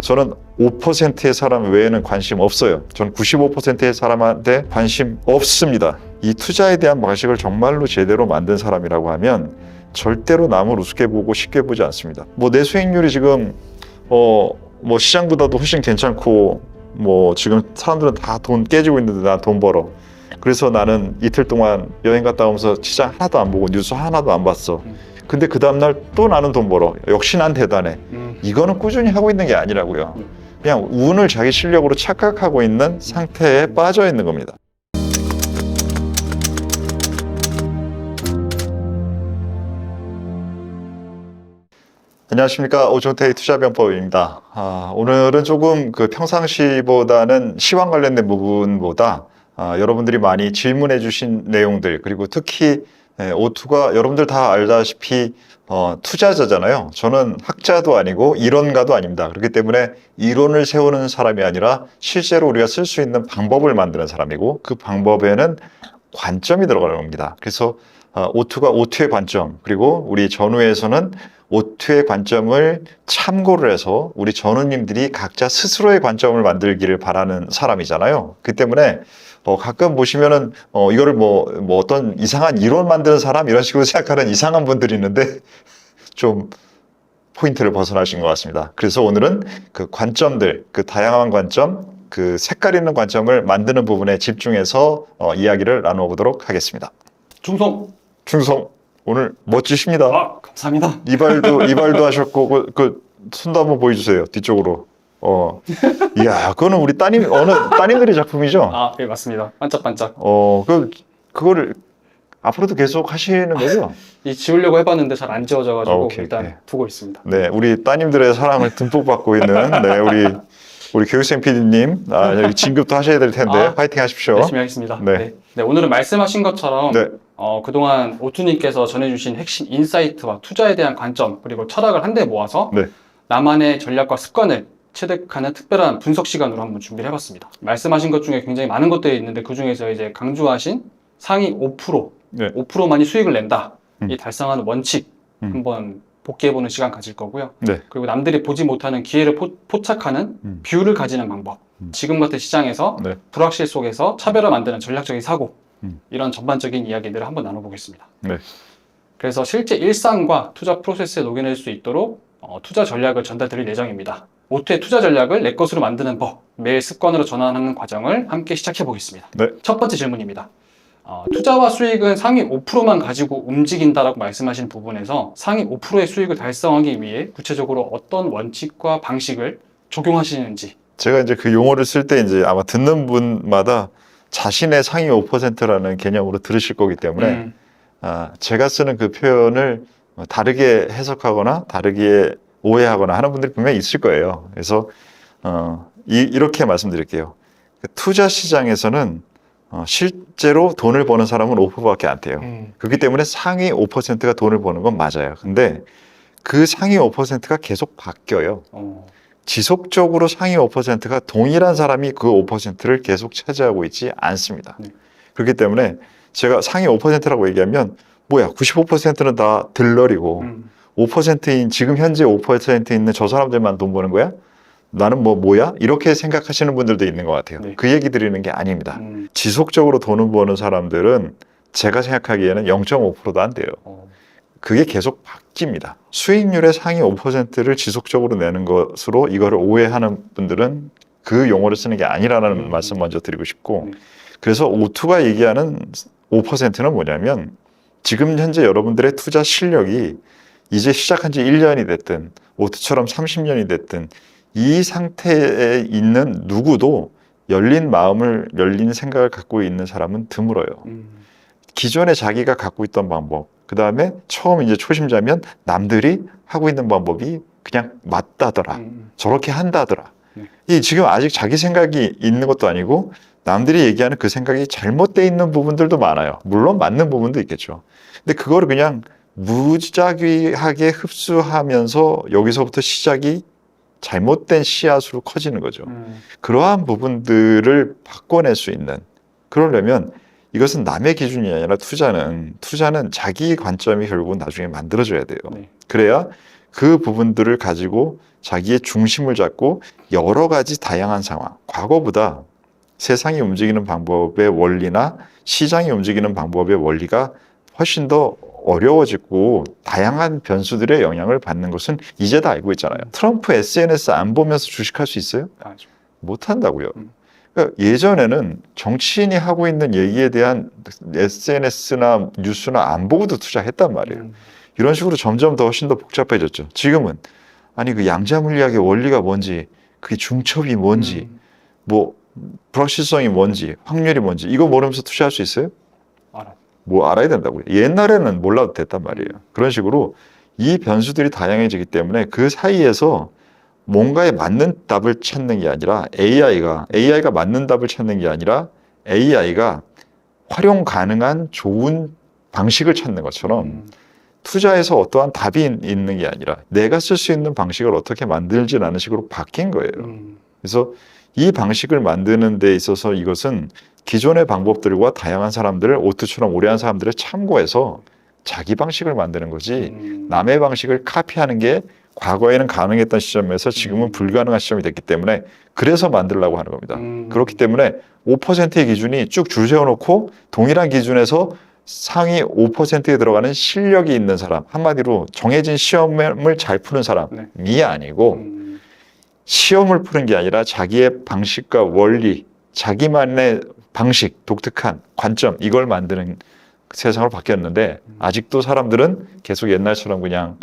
저는 5%의 사람 외에는 관심 없어요. 저는 95%의 사람한테 관심 없습니다. 이 투자에 대한 방식을 정말로 제대로 만든 사람이라고 하면 절대로 남을 우습게 보고 쉽게 보지 않습니다. 뭐 내 수익률이 지금 뭐 시장보다도 훨씬 괜찮고 뭐 지금 사람들은 다 돈 깨지고 있는데 나 돈 벌어. 그래서 나는 이틀 동안 여행 갔다 오면서 시장 하나도 안 보고 뉴스 하나도 안 봤어. 근데 그 다음날 또 나는 돈 벌어. 역시 난 대단해. 이거는 꾸준히 하고 있는 게 아니라고요. 그냥 운을 자기 실력으로 착각하고 있는 상태에 빠져 있는 겁니다. 안녕하십니까. 오종태의 투자병법입니다. 오늘은 조금 평상시보다는 시황 관련된 부분보다 여러분들이 많이 질문해 주신 내용들, 그리고 특히 오투가 여러분들 다 알다시피 투자자잖아요. 저는 학자도 아니고 이론가도 아닙니다. 그렇기 때문에 이론을 세우는 사람이 아니라 실제로 우리가 쓸 수 있는 방법을 만드는 사람이고, 그 방법에는 관점이 들어가는 겁니다. 그래서 오투가 오투의 관점, 그리고 우리 전후에서는 오투의 관점을 참고를 해서 우리 전우님들이 각자 스스로의 관점을 만들기를 바라는 사람이잖아요. 그 때문에 가끔 보시면은 이거를 뭐 어떤 이상한 이론 만드는 사람 이런 식으로 생각하는 이상한 분들이 있는데 좀 포인트를 벗어나신 것 같습니다. 그래서 오늘은 그 관점들, 그 다양한 관점, 그 색깔 있는 관점을 만드는 부분에 집중해서 이야기를 나눠보도록 하겠습니다. 충성 오늘 멋지십니다. 감사합니다. 이발도 하셨고 그 손도 한번 보여주세요. 뒤쪽으로. 이야, 그거는 우리 따님들의 작품이죠? 예, 맞습니다. 반짝반짝. 그거를 앞으로도 계속 하시는 거죠? 지우려고 해봤는데 잘 안 지워져가지고 오케이, 일단 오케이. 두고 있습니다. 네, 우리 따님들의 사랑을 듬뿍 받고 있는 우리 교육생 PD님, 여기 진급도 하셔야 될 텐데 파이팅 하십시오. 열심히 하겠습니다. 네. 네, 오늘은 말씀하신 것처럼 네. 그동안 오투님께서 전해주신 핵심 인사이트와 투자에 대한 관점, 그리고 철학을 한데 모아서 네. 나만의 전략과 습관을 체득하는 특별한 분석 시간으로 한번 준비를 해봤습니다. 말씀하신 것 중에 굉장히 많은 것들이 있는데, 그 중에서 이제 강조하신 상위 5%, 네. 5%만이 수익을 낸다. 이 달성하는 원칙 한번 복귀해보는 시간 가질 거고요. 네. 그리고 남들이 보지 못하는 기회를 포착하는 뷰를 가지는 방법. 지금 같은 시장에서 네. 불확실 속에서 차별화 만드는 전략적인 사고. 이런 전반적인 이야기들을 한번 나눠보겠습니다. 네. 그래서 실제 일상과 투자 프로세스에 녹여낼 수 있도록 투자 전략을 전달드릴 예정입니다. 오투의 투자 전략을 내 것으로 만드는 법, 매일 습관으로 전환하는 과정을 함께 시작해 보겠습니다. 네. 첫 번째 질문입니다. 투자와 수익은 상위 5%만 가지고 움직인다라고 말씀하신 부분에서 상위 5%의 수익을 달성하기 위해 구체적으로 어떤 원칙과 방식을 적용하시는지. 제가 이제 그 용어를 쓸 때 이제 아마 듣는 분마다 자신의 상위 5%라는 개념으로 들으실 거기 때문에 제가 쓰는 그 표현을 다르게 해석하거나 다르게 오해하거나 하는 분들이 분명히 있을 거예요. 그래서 이렇게 말씀드릴게요. 투자 시장에서는 실제로 돈을 버는 사람은 5%밖에 안 돼요. 그렇기 때문에 상위 5%가 돈을 버는 건 맞아요. 근데 그 상위 5%가 계속 바뀌어요. 지속적으로 상위 5%가 동일한 사람이 그 5%를 계속 차지하고 있지 않습니다. 그렇기 때문에 제가 상위 5%라고 얘기하면 뭐야, 95%는 다 들러리고 5%인 지금 현재 5% 있는 저 사람들만 돈 버는 거야? 나는 뭐야? 이렇게 생각하시는 분들도 있는 것 같아요. 네. 그 얘기 드리는 게 아닙니다. 지속적으로 돈을 버는 사람들은 제가 생각하기에는 0.5%도 안 돼요. 그게 계속 바뀝니다. 수익률의 상위 5%를 지속적으로 내는 것으로 이거를 오해하는 분들은 그 용어를 쓰는 게 아니라는 말씀 먼저 드리고 싶고, 그래서 오투가 얘기하는 5%는 뭐냐면 지금 현재 여러분들의 투자 실력이 이제 시작한 지 1년이 됐든 오투처럼 30년이 됐든 이 상태에 있는 누구도 열린 마음을, 열린 생각을 갖고 있는 사람은 드물어요. 기존에 자기가 갖고 있던 방법, 그 다음에 처음 이제 초심자면 남들이 하고 있는 방법이 그냥 맞다더라. 저렇게 한다더라. 이 지금 아직 자기 생각이 있는 것도 아니고 남들이 얘기하는 그 생각이 잘못되어 있는 부분들도 많아요. 물론 맞는 부분도 있겠죠. 근데 그거를 그냥 무작위하게 흡수하면서 여기서부터 시작이 잘못된 씨앗으로 커지는 거죠. 그러한 부분들을 바꿔낼 수 있는, 그러려면 이것은 남의 기준이 아니라 투자는 자기 관점이 결국은 나중에 만들어져야 돼요. 네. 그래야 그 부분들을 가지고 자기의 중심을 잡고 여러 가지 다양한 상황, 과거보다 세상이 움직이는 방법의 원리나 시장이 움직이는 방법의 원리가 훨씬 더 어려워지고 다양한 변수들의 영향을 받는 것은 이제 다 알고 있잖아요. 트럼프 SNS 안 보면서 주식할 수 있어요? 못 한다고요. 그러니까 예전에는 정치인이 하고 있는 얘기에 대한 SNS나 뉴스나 안 보고도 투자했단 말이에요. 이런 식으로 점점 더 훨씬 더 복잡해졌죠. 지금은 아니 그 양자 물리학의 원리가 뭔지, 그게 중첩이 뭔지, 뭐 불확실성이 뭔지, 확률이 뭔지 이거 모르면서 투자할 수 있어요? 뭐 알아야 된다고요. 옛날에는 몰라도 됐단 말이에요. 그런 식으로 이 변수들이 다양해지기 때문에 그 사이에서 뭔가에 맞는 답을 찾는 게 아니라 AI가 맞는 답을 찾는 게 아니라 AI가 활용 가능한 좋은 방식을 찾는 것처럼 투자에서 어떠한 답이 있는 게 아니라 내가 쓸 수 있는 방식을 어떻게 만들지라는 식으로 바뀐 거예요. 그래서 이 방식을 만드는 데 있어서 이것은 기존의 방법들과 다양한 사람들을 오트처럼 오래 한 사람들을 참고해서 자기 방식을 만드는 거지 남의 방식을 카피하는 게 과거에는 가능했던 시점에서 지금은 불가능한 시점이 됐기 때문에 그래서 만들려고 하는 겁니다. 그렇기 때문에 5%의 기준이 쭉 줄 세워놓고 동일한 기준에서 상위 5%에 들어가는 실력이 있는 사람, 한마디로 정해진 시험을 잘 푸는 사람이 아니고 시험을 푸는 게 아니라 자기의 방식과 원리, 자기만의 방식, 독특한 관점 이걸 만드는 세상으로 바뀌었는데 아직도 사람들은 계속 옛날처럼 그냥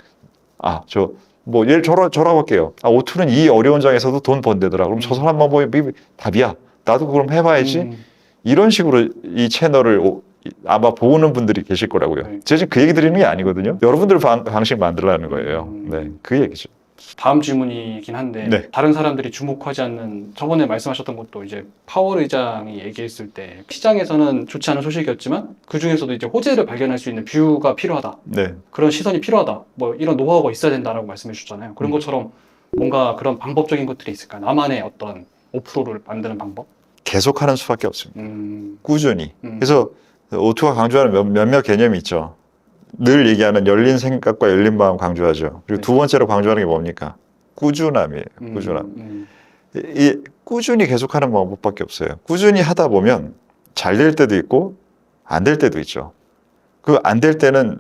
뭐 예를 저라고 할게요. 오투는 이 어려운 장에서도 돈 번대더라. 그럼 저 사람만 보면 답이야. 나도 그럼 해봐야지. 이런 식으로 이 채널을 아마 보는 분들이 계실 거라고요. 제가 지금 그 얘기 드리는 게 아니거든요. 여러분들 방식 만들라는 거예요. 네, 그 얘기죠. 다음 질문이긴 한데 네. 다른 사람들이 주목하지 않는 저번에 말씀하셨던 것도 이제 파월 의장이 얘기했을 때 시장에서는 좋지 않은 소식이었지만 그 중에서도 이제 호재를 발견할 수 있는 뷰가 필요하다. 네. 그런 시선이 필요하다. 뭐 이런 노하우가 있어야 된다라고 말씀해 주셨잖아요. 그런 것처럼 뭔가 그런 방법적인 것들이 있을까요? 나만의 어떤 5%를 만드는 방법? 계속하는 수밖에 없습니다. 꾸준히. 그래서 오투가 강조하는 몇몇 개념이 있죠. 늘 얘기하는 열린 생각과 열린 마음 강조하죠. 그리고 두 번째로 강조하는 게 뭡니까? 꾸준함이에요. 꾸준함. 이 꾸준히 계속하는 방법밖에 없어요. 꾸준히 하다 보면 잘 될 때도 있고 안 될 때도 있죠. 그 안 될 때는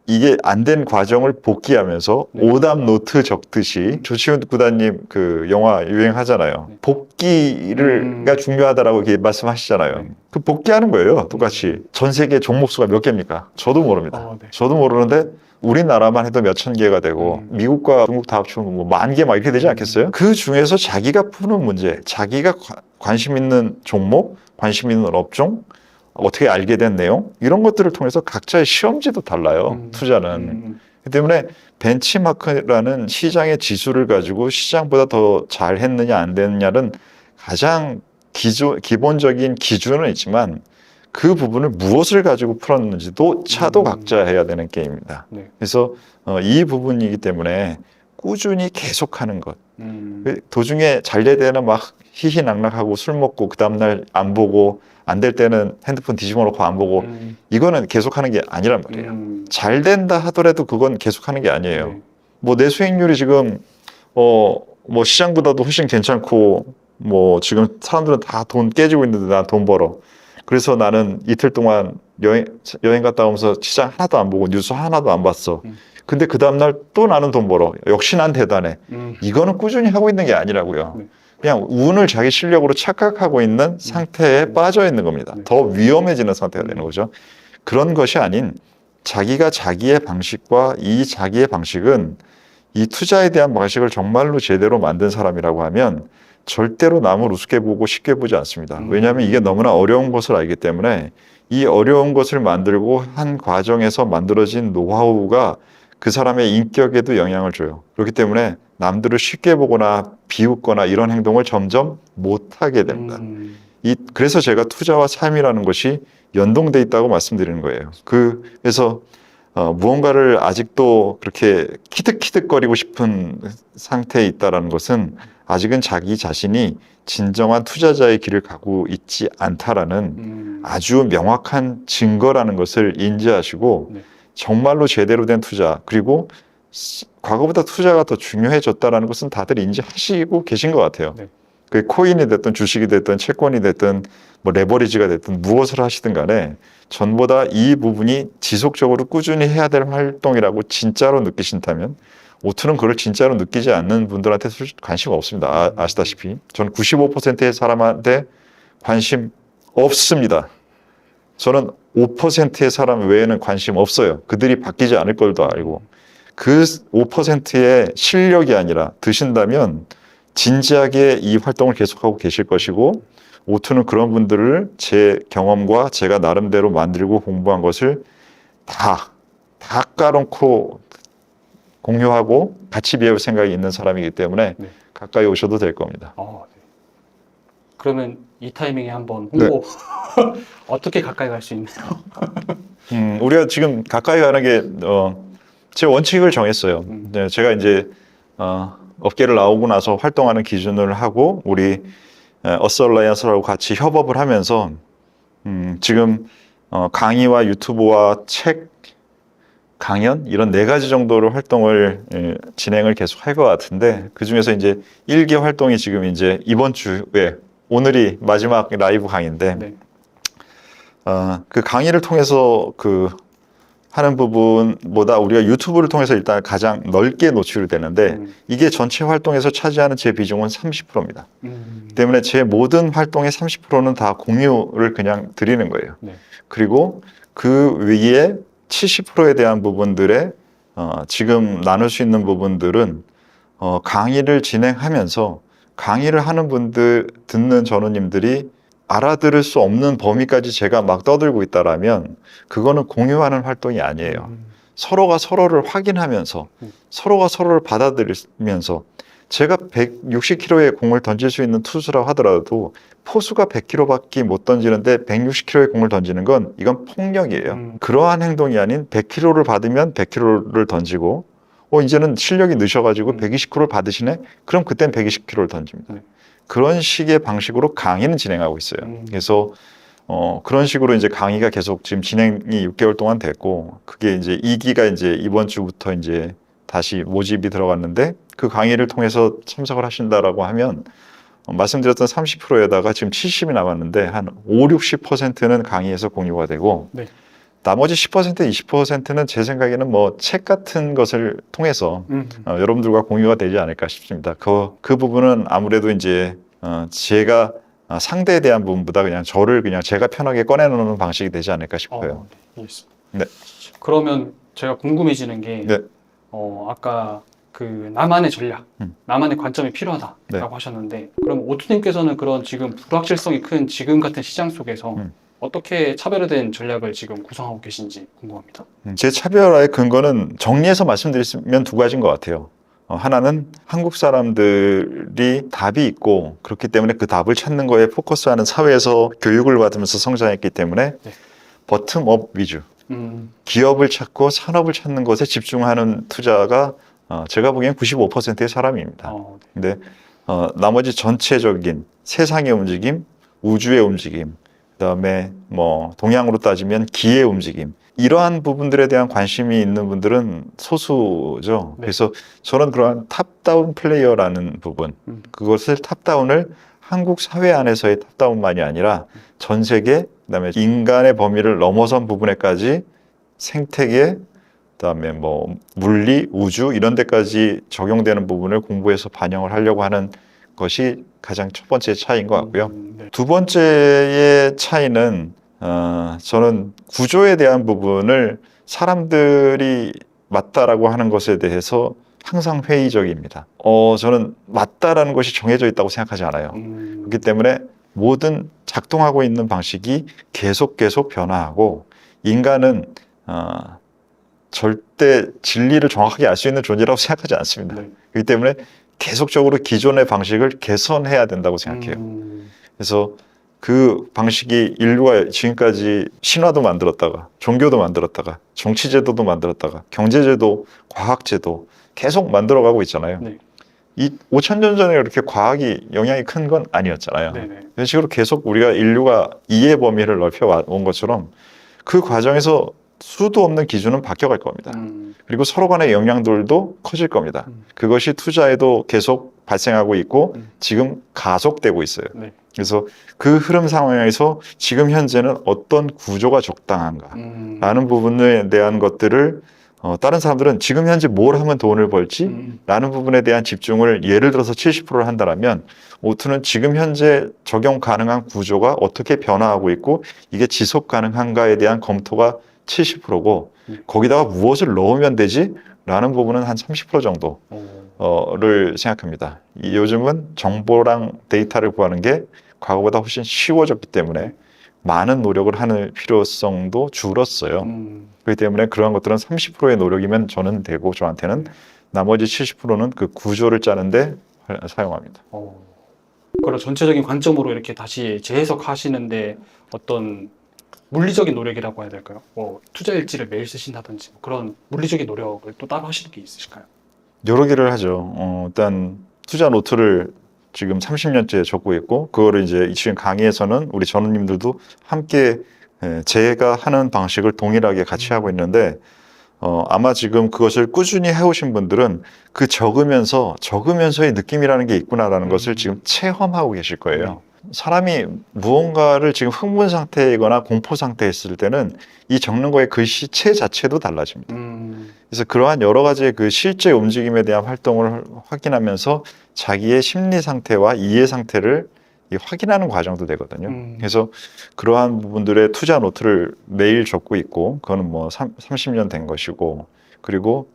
이게 안 된 과정을 복귀하면서 오답 노트 적듯이 조치훈 구단님 그 영화 유행하잖아요. 복귀가 중요하다라고 이렇게 말씀하시잖아요. 그 복귀하는 거예요. 똑같이. 전 세계 종목수가 몇 개입니까? 저도 모릅니다. 저도 모르는데 우리나라만 해도 몇천 개가 되고 미국과 중국 다 합치면 뭐 10,000개 막 이렇게 되지 않겠어요? 그 중에서 자기가 푸는 문제, 자기가 관심 있는 종목, 관심 있는 업종, 어떻게 알게 된 내용 이런 것들을 통해서 각자의 시험지도 달라요. 투자는. 그렇기 때문에 벤치마크라는 시장의 지수를 가지고 시장보다 더 잘했느냐 안 됐느냐는 가장 기본적인 기준은 있지만 그 부분을 무엇을 가지고 풀었는지도 차도 각자 해야 되는 게임입니다. 그래서 이 부분이기 때문에 꾸준히 계속하는 것. 도중에 잘 될 때는 막 희희낙낙하고 술 먹고 그 다음날 안 보고 안 될 때는 핸드폰 뒤집어 놓고 안 보고 이거는 계속하는 게 아니란 말이에요. 잘 된다 하더라도 그건 계속하는 게 아니에요. 뭐 내 수익률이 지금 뭐 시장보다도 훨씬 괜찮고 뭐 지금 사람들은 다 돈 깨지고 있는데 난 돈 벌어. 그래서 나는 이틀 동안 여행 갔다 오면서 시장 하나도 안 보고 뉴스 하나도 안 봤어. 근데 그 다음날 또 나는 돈 벌어. 역시 난 대단해. 이거는 꾸준히 하고 있는 게 아니라고요. 그냥 운을 자기 실력으로 착각하고 있는 상태에 빠져 있는 겁니다. 더 위험해지는 상태가 되는 거죠. 그런 것이 아닌 자기가 자기의 방식과 이 자기의 방식은 이 투자에 대한 방식을 정말로 제대로 만든 사람이라고 하면 절대로 남을 우습게 보고 쉽게 보지 않습니다. 왜냐하면 이게 너무나 어려운 것을 알기 때문에 이 어려운 것을 만들고 한 과정에서 만들어진 노하우가 그 사람의 인격에도 영향을 줘요. 그렇기 때문에 남들을 쉽게 보거나 비웃거나 이런 행동을 점점 못하게 됩니다. 그래서 제가 투자와 삶이라는 것이 연동돼 있다고 말씀드리는 거예요. 그래서 무언가를 아직도 그렇게 키득키득거리고 싶은 상태에 있다는 것은 아직은 자기 자신이 진정한 투자자의 길을 가고 있지 않다라는 아주 명확한 증거라는 것을 인지하시고 정말로 제대로 된 투자 그리고 과거보다 투자가 더 중요해졌다라는 것은 다들 인지하시고 계신 것 같아요. 네. 그 코인이 됐든 주식이 됐든 채권이 됐든 뭐 레버리지가 됐든 무엇을 하시든 간에 전보다 이 부분이 지속적으로 꾸준히 해야 될 활동이라고 진짜로 느끼신다면 오투는 그걸 진짜로 느끼지 않는 분들한테 관심 없습니다. 아시다시피 저는 95%의 사람한테 관심 없습니다. 저는 5%의 사람 외에는 관심 없어요. 그들이 바뀌지 않을 걸도 알고 그 5%의 실력이 아니라 드신다면 진지하게 이 활동을 계속하고 계실 것이고 오투는 그런 분들을 제 경험과 제가 나름대로 만들고 공부한 것을 다 깔아놓고 공유하고 같이 배울 생각이 있는 사람이기 때문에 네. 가까이 오셔도 될 겁니다. 네. 그러면 이 타이밍에 한번 홍보 어떻게 가까이 갈 수 있나요? 우리가 지금 가까이 가는 게 제 원칙을 정했어요. 네, 제가 이제 업계를 나오고 나서 활동하는 기준을 하고 우리 어설라이언스라고 같이 협업을 하면서 지금 강의와 유튜브와 책, 강연 이런 4가지 정도로 활동을 진행을 계속 할 것 같은데 그 중에서 이제 1기 활동이 지금 이제 이번 주에 오늘이 마지막 라이브 강의인데 네. 그 강의를 통해서 그 하는 부분보다 우리가 유튜브를 통해서 일단 가장 넓게 노출이 되는데 이게 전체 활동에서 차지하는 제 비중은 30%입니다. 때문에 제 모든 활동의 30%는 다 공유를 그냥 드리는 거예요. 네. 그리고 그 위에 70%에 대한 부분들에 지금 나눌 수 있는 부분들은 강의를 진행하면서 강의를 하는 분들 듣는 전우님들이 알아들을 수 없는 범위까지 제가 막 떠들고 있다라면 그거는 공유하는 활동이 아니에요. 서로가 서로를 확인하면서 서로가 서로를 받아들이면서 제가 160kg의 공을 던질 수 있는 투수라고 하더라도 포수가 100kg밖에 못 던지는데 160kg의 공을 던지는 건 이건 폭력이에요. 그러한 행동이 아닌 100kg를 받으면 100kg를 던지고 이제는 실력이 느셔가지고 120kg를 받으시네? 그럼 그땐 120kg를 던집니다. 그런 식의 방식으로 강의는 진행하고 있어요. 그래서 그런 식으로 이제 강의가 계속 지금 진행이 6개월 동안 됐고 그게 이제 2기가 이제 이번 주부터 이제 다시 모집이 들어갔는데 그 강의를 통해서 참석을 하신다라고 하면 말씀드렸던 30%에다가 지금 70이 남았는데 한 5, 60%는 강의에서 공유가 되고 네. 나머지 10%, 20%는 제 생각에는 뭐 책 같은 것을 통해서 여러분들과 공유가 되지 않을까 싶습니다. 그 부분은 아무래도 이제 제가 상대에 대한 부분보다 그냥 저를 그냥 제가 편하게 꺼내놓는 방식이 되지 않을까 싶어요. 네, 알겠습니다. 네. 그러면 제가 궁금해지는 게 네. 아까 그 나만의 전략, 나만의 관점이 필요하다라고 네. 하셨는데 그럼 오투님께서는 그런 지금 불확실성이 큰 지금 같은 시장 속에서 어떻게 차별화된 전략을 지금 구성하고 계신지 궁금합니다. 제 차별화의 근거는 정리해서 말씀드리면 2가지인 것 같아요. 하나는 한국 사람들이 답이 있고 그렇기 때문에 그 답을 찾는 거에 포커스하는 사회에서 교육을 받으면서 성장했기 때문에 네. 버텀업 위주, 기업을 찾고 산업을 찾는 것에 집중하는 투자가 제가 보기엔 95%의 사람입니다. 근데 나머지 전체적인 세상의 움직임, 우주의 움직임, 그다음에 뭐 동양으로 따지면 기의 움직임 이러한 부분들에 대한 관심이 있는 분들은 소수죠. 네. 그래서 저는 그러한 탑다운 플레이어라는 부분 그것을 탑다운을 한국 사회 안에서의 탑다운만이 아니라 전 세계 그다음에 인간의 범위를 넘어선 부분에까지 생태계 그다음에 뭐 물리, 우주 이런 데까지 적용되는 부분을 공부해서 반영을 하려고 하는 것이 가장 첫 번째 차이인 것 같고요. 네. 2번째의 차이는 저는 구조에 대한 부분을 사람들이 맞다라고 하는 것에 대해서 항상 회의적입니다. 저는 맞다라는 것이 정해져 있다고 생각하지 않아요. 그렇기 때문에 모든 작동하고 있는 방식이 계속 변화하고 인간은 절대 진리를 정확하게 알 수 있는 존재라고 생각하지 않습니다. 네. 그렇기 때문에 계속적으로 기존의 방식을 개선해야 된다고 생각해요. 그래서 그 방식이 인류가 지금까지 신화도 만들었다가 종교도 만들었다가 정치제도도 만들었다가 경제제도, 과학제도 계속 만들어가고 있잖아요. 네. 이 5,000년 전에 그렇게 과학이 영향이 큰 건 아니었잖아요. 네네. 이런 식으로 계속 우리가 인류가 이해 범위를 넓혀온 것처럼 그 과정에서 수도 없는 기준은 바뀌어갈 겁니다. 그리고 서로 간의 영향들도 커질 겁니다. 그것이 투자에도 계속 발생하고 있고 지금 가속되고 있어요. 네. 그래서 그 흐름 상황에서 지금 현재는 어떤 구조가 적당한가 라는 부분에 대한 것들을 다른 사람들은 지금 현재 뭘 하면 돈을 벌지? 라는 부분에 대한 집중을 예를 들어서 70%를 한다면 오투는 지금 현재 적용 가능한 구조가 어떻게 변화하고 있고 이게 지속 가능한가에 대한 검토가 70%고 거기다가 무엇을 넣으면 되지? 라는 부분은 한 30% 정도를 생각합니다. 요즘은 정보랑 데이터를 구하는 게 과거보다 훨씬 쉬워졌기 때문에 많은 노력을 하는 필요성도 줄었어요. 그렇기 때문에 그러한 것들은 30%의 노력이면 저는 되고 저한테는 나머지 70%는 그 구조를 짜는데 사용합니다. 그런 전체적인 관점으로 이렇게 다시 재해석하시는데 어떤 물리적인 노력이라고 해야 될까요? 뭐 투자 일지를 매일 쓰신다든지 뭐 그런 물리적인 노력을 또 따로 하시는 게 있으실까요? 여러 개를 하죠. 일단 투자 노트를 지금 30년째 적고 있고 그거를 이제 지금 강의에서는 우리 전우님들도 함께 제가 하는 방식을 동일하게 같이 하고 있는데 아마 지금 그것을 꾸준히 해오신 분들은 그 적으면서의 느낌이라는 게 있구나라는 것을 지금 체험하고 계실 거예요. 사람이 무언가를 지금 흥분 상태이거나 공포 상태에 있을 때는 이 적는 거의 글씨체 자체도 달라집니다. 그래서 그러한 여러 가지의 그 실제 움직임에 대한 활동을 확인하면서 자기의 심리 상태와 이해 상태를 확인하는 과정도 되거든요. 그래서 그러한 부분들의 투자 노트를 매일 적고 있고 그거는 뭐 30년 된 것이고 그리고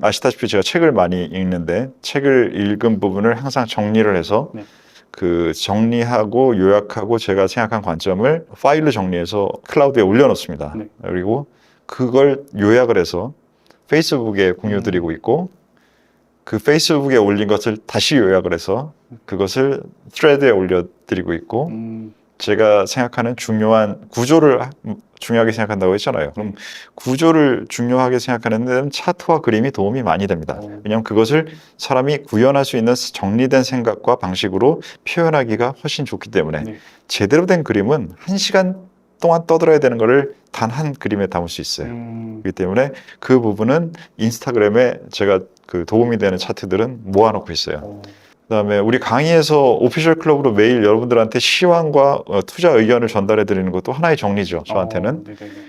아시다시피 제가 책을 많이 읽는데 책을 읽은 부분을 항상 정리를 해서 그 정리하고 요약하고 제가 생각한 관점을 파일로 정리해서 클라우드에 올려놓습니다. 그리고 그걸 요약을 해서 페이스북에 공유드리고 있고 그 페이스북에 올린 것을 다시 요약을 해서 그것을 트레드에 올려드리고 있고 제가 생각하는 중요한 구조를 중요하게 생각한다고 했잖아요. 그럼 구조를 중요하게 생각하는 데는 차트와 그림이 도움이 많이 됩니다. 왜냐하면 그것을 사람이 구현할 수 있는 정리된 생각과 방식으로 표현하기가 훨씬 좋기 때문에 제대로 된 그림은 1시간 동안 떠들어야 되는 거를 단 한 그림에 담을 수 있어요. 그렇기 때문에 그 부분은 인스타그램에 제가 그 도움이 되는 차트들은 모아놓고 있어요. 그다음에 우리 강의에서 오피셜 클럽으로 매일 여러분들한테 시황과 투자 의견을 전달해 드리는 것도 하나의 정리죠. 저한테는.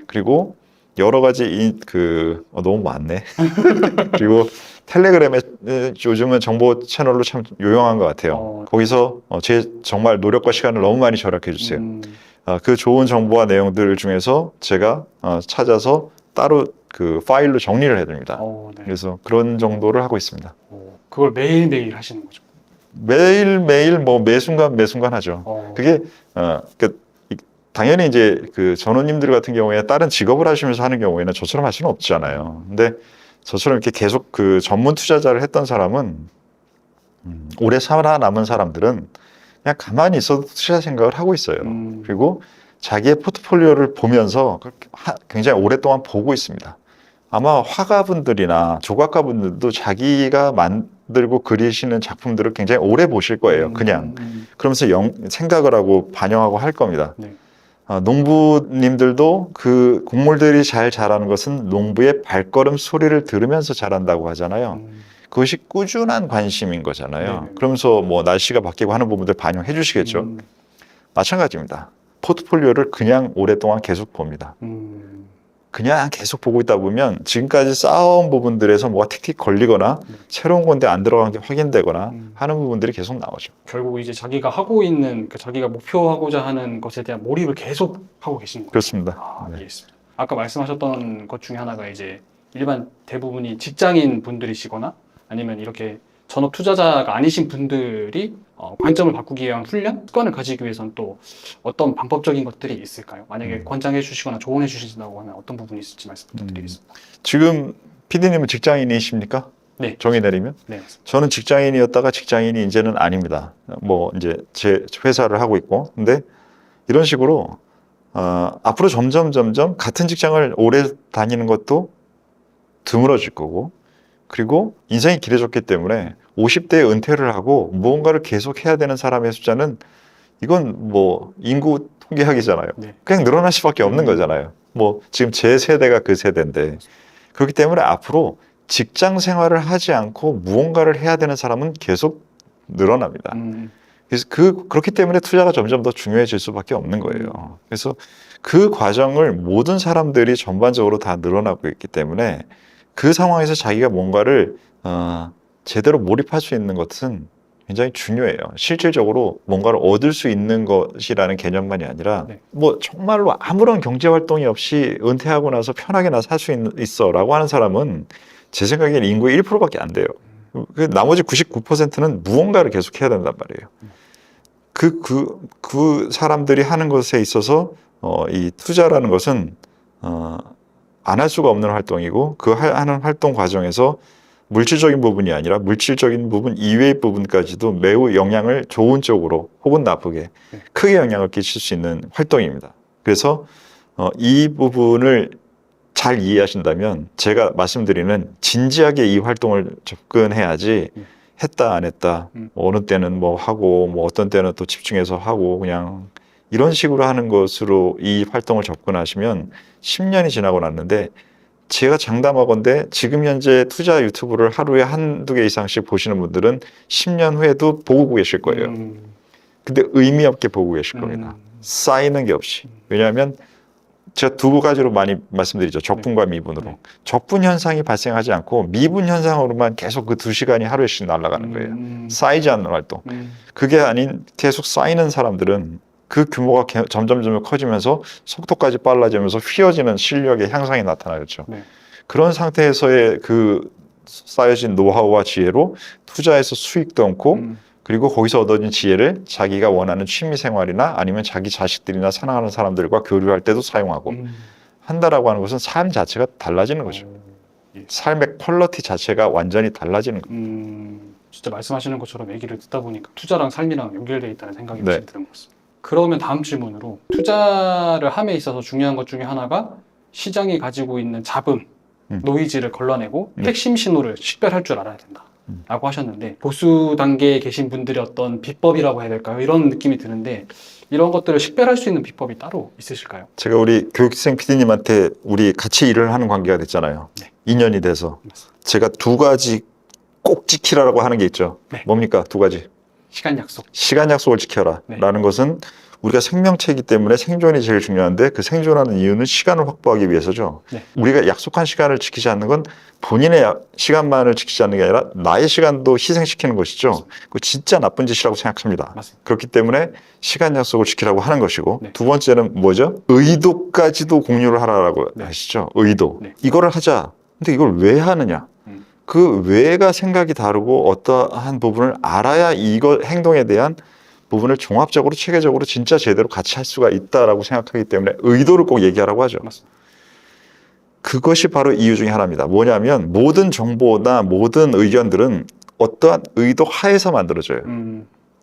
그리고 여러 가지 너무 많네. 그리고 텔레그램에 요즘은 정보 채널로 참 유용한 것 같아요. 거기서 제 정말 노력과 시간을 너무 많이 절약해 주세요. 그 좋은 정보와 내용들 중에서 제가 찾아서 따로 그 파일로 정리를 해드립니다. 그래서 그런 정도를 하고 있습니다. 그걸 매일매일 하시는 거죠? 매일매일 뭐 매순간 하죠. 그게 당연히 이제 그 전우님들 같은 경우에 다른 직업을 하시면서 하는 경우에는 저처럼 할 수는 없잖아요. 근데 저처럼 이렇게 계속 그 전문 투자자를 했던 사람은 오래 살아남은 사람들은 그냥 가만히 있어도 투자 생각을 하고 있어요. 그리고 자기의 포트폴리오를 보면서 굉장히 오랫동안 보고 있습니다. 아마 화가분들이나 조각가분들도 자기가 만들고 그리시는 작품들을 굉장히 오래 보실 거예요. 그냥 그러면서 생각을 하고 반영하고 할 겁니다. 농부님들도 그 곡물들이 잘 자라는 것은 농부의 발걸음 소리를 들으면서 자란다고 하잖아요. 그것이 꾸준한 관심인 거잖아요. 그러면서 뭐 날씨가 바뀌고 하는 부분들 반영해 주시겠죠. 마찬가지입니다. 포트폴리오를 그냥 오랫동안 계속 봅니다. 그냥 계속 보고 있다 보면 지금까지 쌓아온 부분들에서 뭐가 틱틱 걸리거나 새로운 건데 안 들어간 게 확인되거나 하는 부분들이 계속 나오죠. 결국 이제 자기가 하고 있는 자기가 목표하고자 하는 것에 대한 몰입을 계속 하고 계시는 거예요. 그렇습니다. 알겠습니다. 아까 말씀하셨던 것 중에 하나가 이제 일반 대부분이 직장인 분들이시거나 아니면 이렇게 전업 투자자가 아니신 분들이 관점을 바꾸기 위한 훈련, 습관을 가지기 위해서는 또 어떤 방법적인 것들이 있을까요? 만약에 권장해 주시거나 조언해 주신다고 하면 어떤 부분이 있을지 말씀 부탁드리겠습니다. 지금 PD님은 직장인이십니까? 네. 정의 내리면? 네. 저는 직장인이었다가 직장인이 이제는 아닙니다. 뭐 이제 제 회사를 하고 있고, 근데 이런 식으로 앞으로 점점 같은 직장을 오래 다니는 것도 드물어질 거고, 그리고 인생이 길어졌기 때문에 50대에 은퇴를 하고 무언가를 계속 해야 되는 사람의 숫자는 이건 뭐 인구 통계학이잖아요. 그냥 늘어날 수밖에 없는 거잖아요. 뭐 지금 제 세대가 그 세대인데 그렇기 때문에 앞으로 직장 생활을 하지 않고 무언가를 해야 되는 사람은 계속 늘어납니다. 그래서 그렇기 때문에 투자가 점점 더 중요해질 수밖에 없는 거예요. 그래서 그 과정을 모든 사람들이 전반적으로 다 늘어나고 있기 때문에 그 상황에서 자기가 뭔가를 제대로 몰입할 수 있는 것은 굉장히 중요해요. 실질적으로 뭔가를 얻을 수 있는 것이라는 개념만이 아니라 네. 뭐 정말로 아무런 경제 활동이 없이 은퇴하고 나서 편하게 나 살 수 있어라고 하는 사람은 제 생각에는 인구의 1%밖에 안 돼요. 그 나머지 99%는 무언가를 계속 해야 된단 말이에요. 그 사람들이 하는 것에 있어서 이 투자라는 것은 안 할 수가 없는 활동이고 그 하는 활동 과정에서 물질적인 부분이 아니라 물질적인 부분 이외의 부분까지도 매우 영향을 좋은 쪽으로 혹은 나쁘게 크게 영향을 끼칠 수 있는 활동입니다. 그래서 이 부분을 잘 이해하신다면 제가 말씀드리는 진지하게 이 활동을 접근해야지 했다 안 했다 뭐 어느 때는 뭐 하고 뭐 어떤 때는 또 집중해서 하고 그냥 이런 식으로 하는 것으로 이 활동을 접근하시면 10년이 지나고 났는데 제가 장담하건대 지금 현재 투자 유튜브를 하루에 한두 개 이상씩 보시는 분들은 10년 후에도 보고 계실 거예요. 근데 의미 없게 보고 계실 겁니다. 쌓이는 게 없이. 왜냐하면 제가 두 가지로 많이 말씀드리죠. 적분과 미분으로. 적분 현상이 발생하지 않고 미분 현상으로만 계속 그 2시간이 하루에씩 날아가는 거예요. 쌓이지 않는 활동. 그게 아닌 계속 쌓이는 사람들은 그 규모가 점점 커지면서 속도까지 빨라지면서 휘어지는 실력의 향상이 나타나겠죠. 그런 상태에서의 그 쌓여진 노하우와 지혜로 투자해서 수익도 얻고 그리고 거기서 얻어진 지혜를 자기가 원하는 취미 생활이나 아니면 자기 자식들이나 사랑하는 사람들과 교류할 때도 사용하고 한다라고 하는 것은 삶 자체가 달라지는 거죠. 삶의 퀄리티 자체가 완전히 달라지는 거예요. 진짜 말씀하시는 것처럼 얘기를 듣다 보니까 투자랑 삶이랑 연결되어 있다는 생각이 네. 드는 것 같습니다. 그러면 다음 질문으로 투자를 함에 있어서 중요한 것 중에 하나가 시장이 가지고 있는 잡음, 노이즈를 걸러내고 핵심 신호를 식별할 줄 알아야 된다. 라고 하셨는데 보수 단계에 계신 분들의 어떤 비법이라고 해야 될까요? 이런 느낌이 드는데 이런 것들을 식별할 수 있는 비법이 따로 있으실까요? 제가 우리 교육생 PD님한테 우리 같이 일을 하는 관계가 됐잖아요. 2년이 돼서 제가 2가지 꼭 지키라고 하는 게 있죠. 뭡니까? 2가지. 시간 약속. 시간 약속을 지켜라 라는 것은 우리가 생명체이기 때문에 생존이 제일 중요한데 그 생존하는 이유는 시간을 확보하기 위해서죠. 우리가 약속한 시간을 지키지 않는 건 본인의 시간만을 지키지 않는 게 아니라 나의 시간도 희생시키는 것이죠. 그 진짜 나쁜 짓이라고 생각합니다. 그렇기 때문에 시간 약속을 지키라고 하는 것이고 두 번째는 뭐죠? 의도까지도 공유를 하라고 하시죠. 의도. 이거를 하자. 근데 이걸 왜 하느냐? 그 왜가 생각이 다르고 어떠한 부분을 알아야 이거 행동에 대한 부분을 종합적으로 체계적으로 진짜 제대로 같이 할 수가 있다라고 생각하기 때문에 의도를 꼭 얘기하라고 하죠. 그것이 바로 이유 중에 하나입니다. 뭐냐면 모든 정보나 모든 의견들은 어떠한 의도 하에서 만들어져요.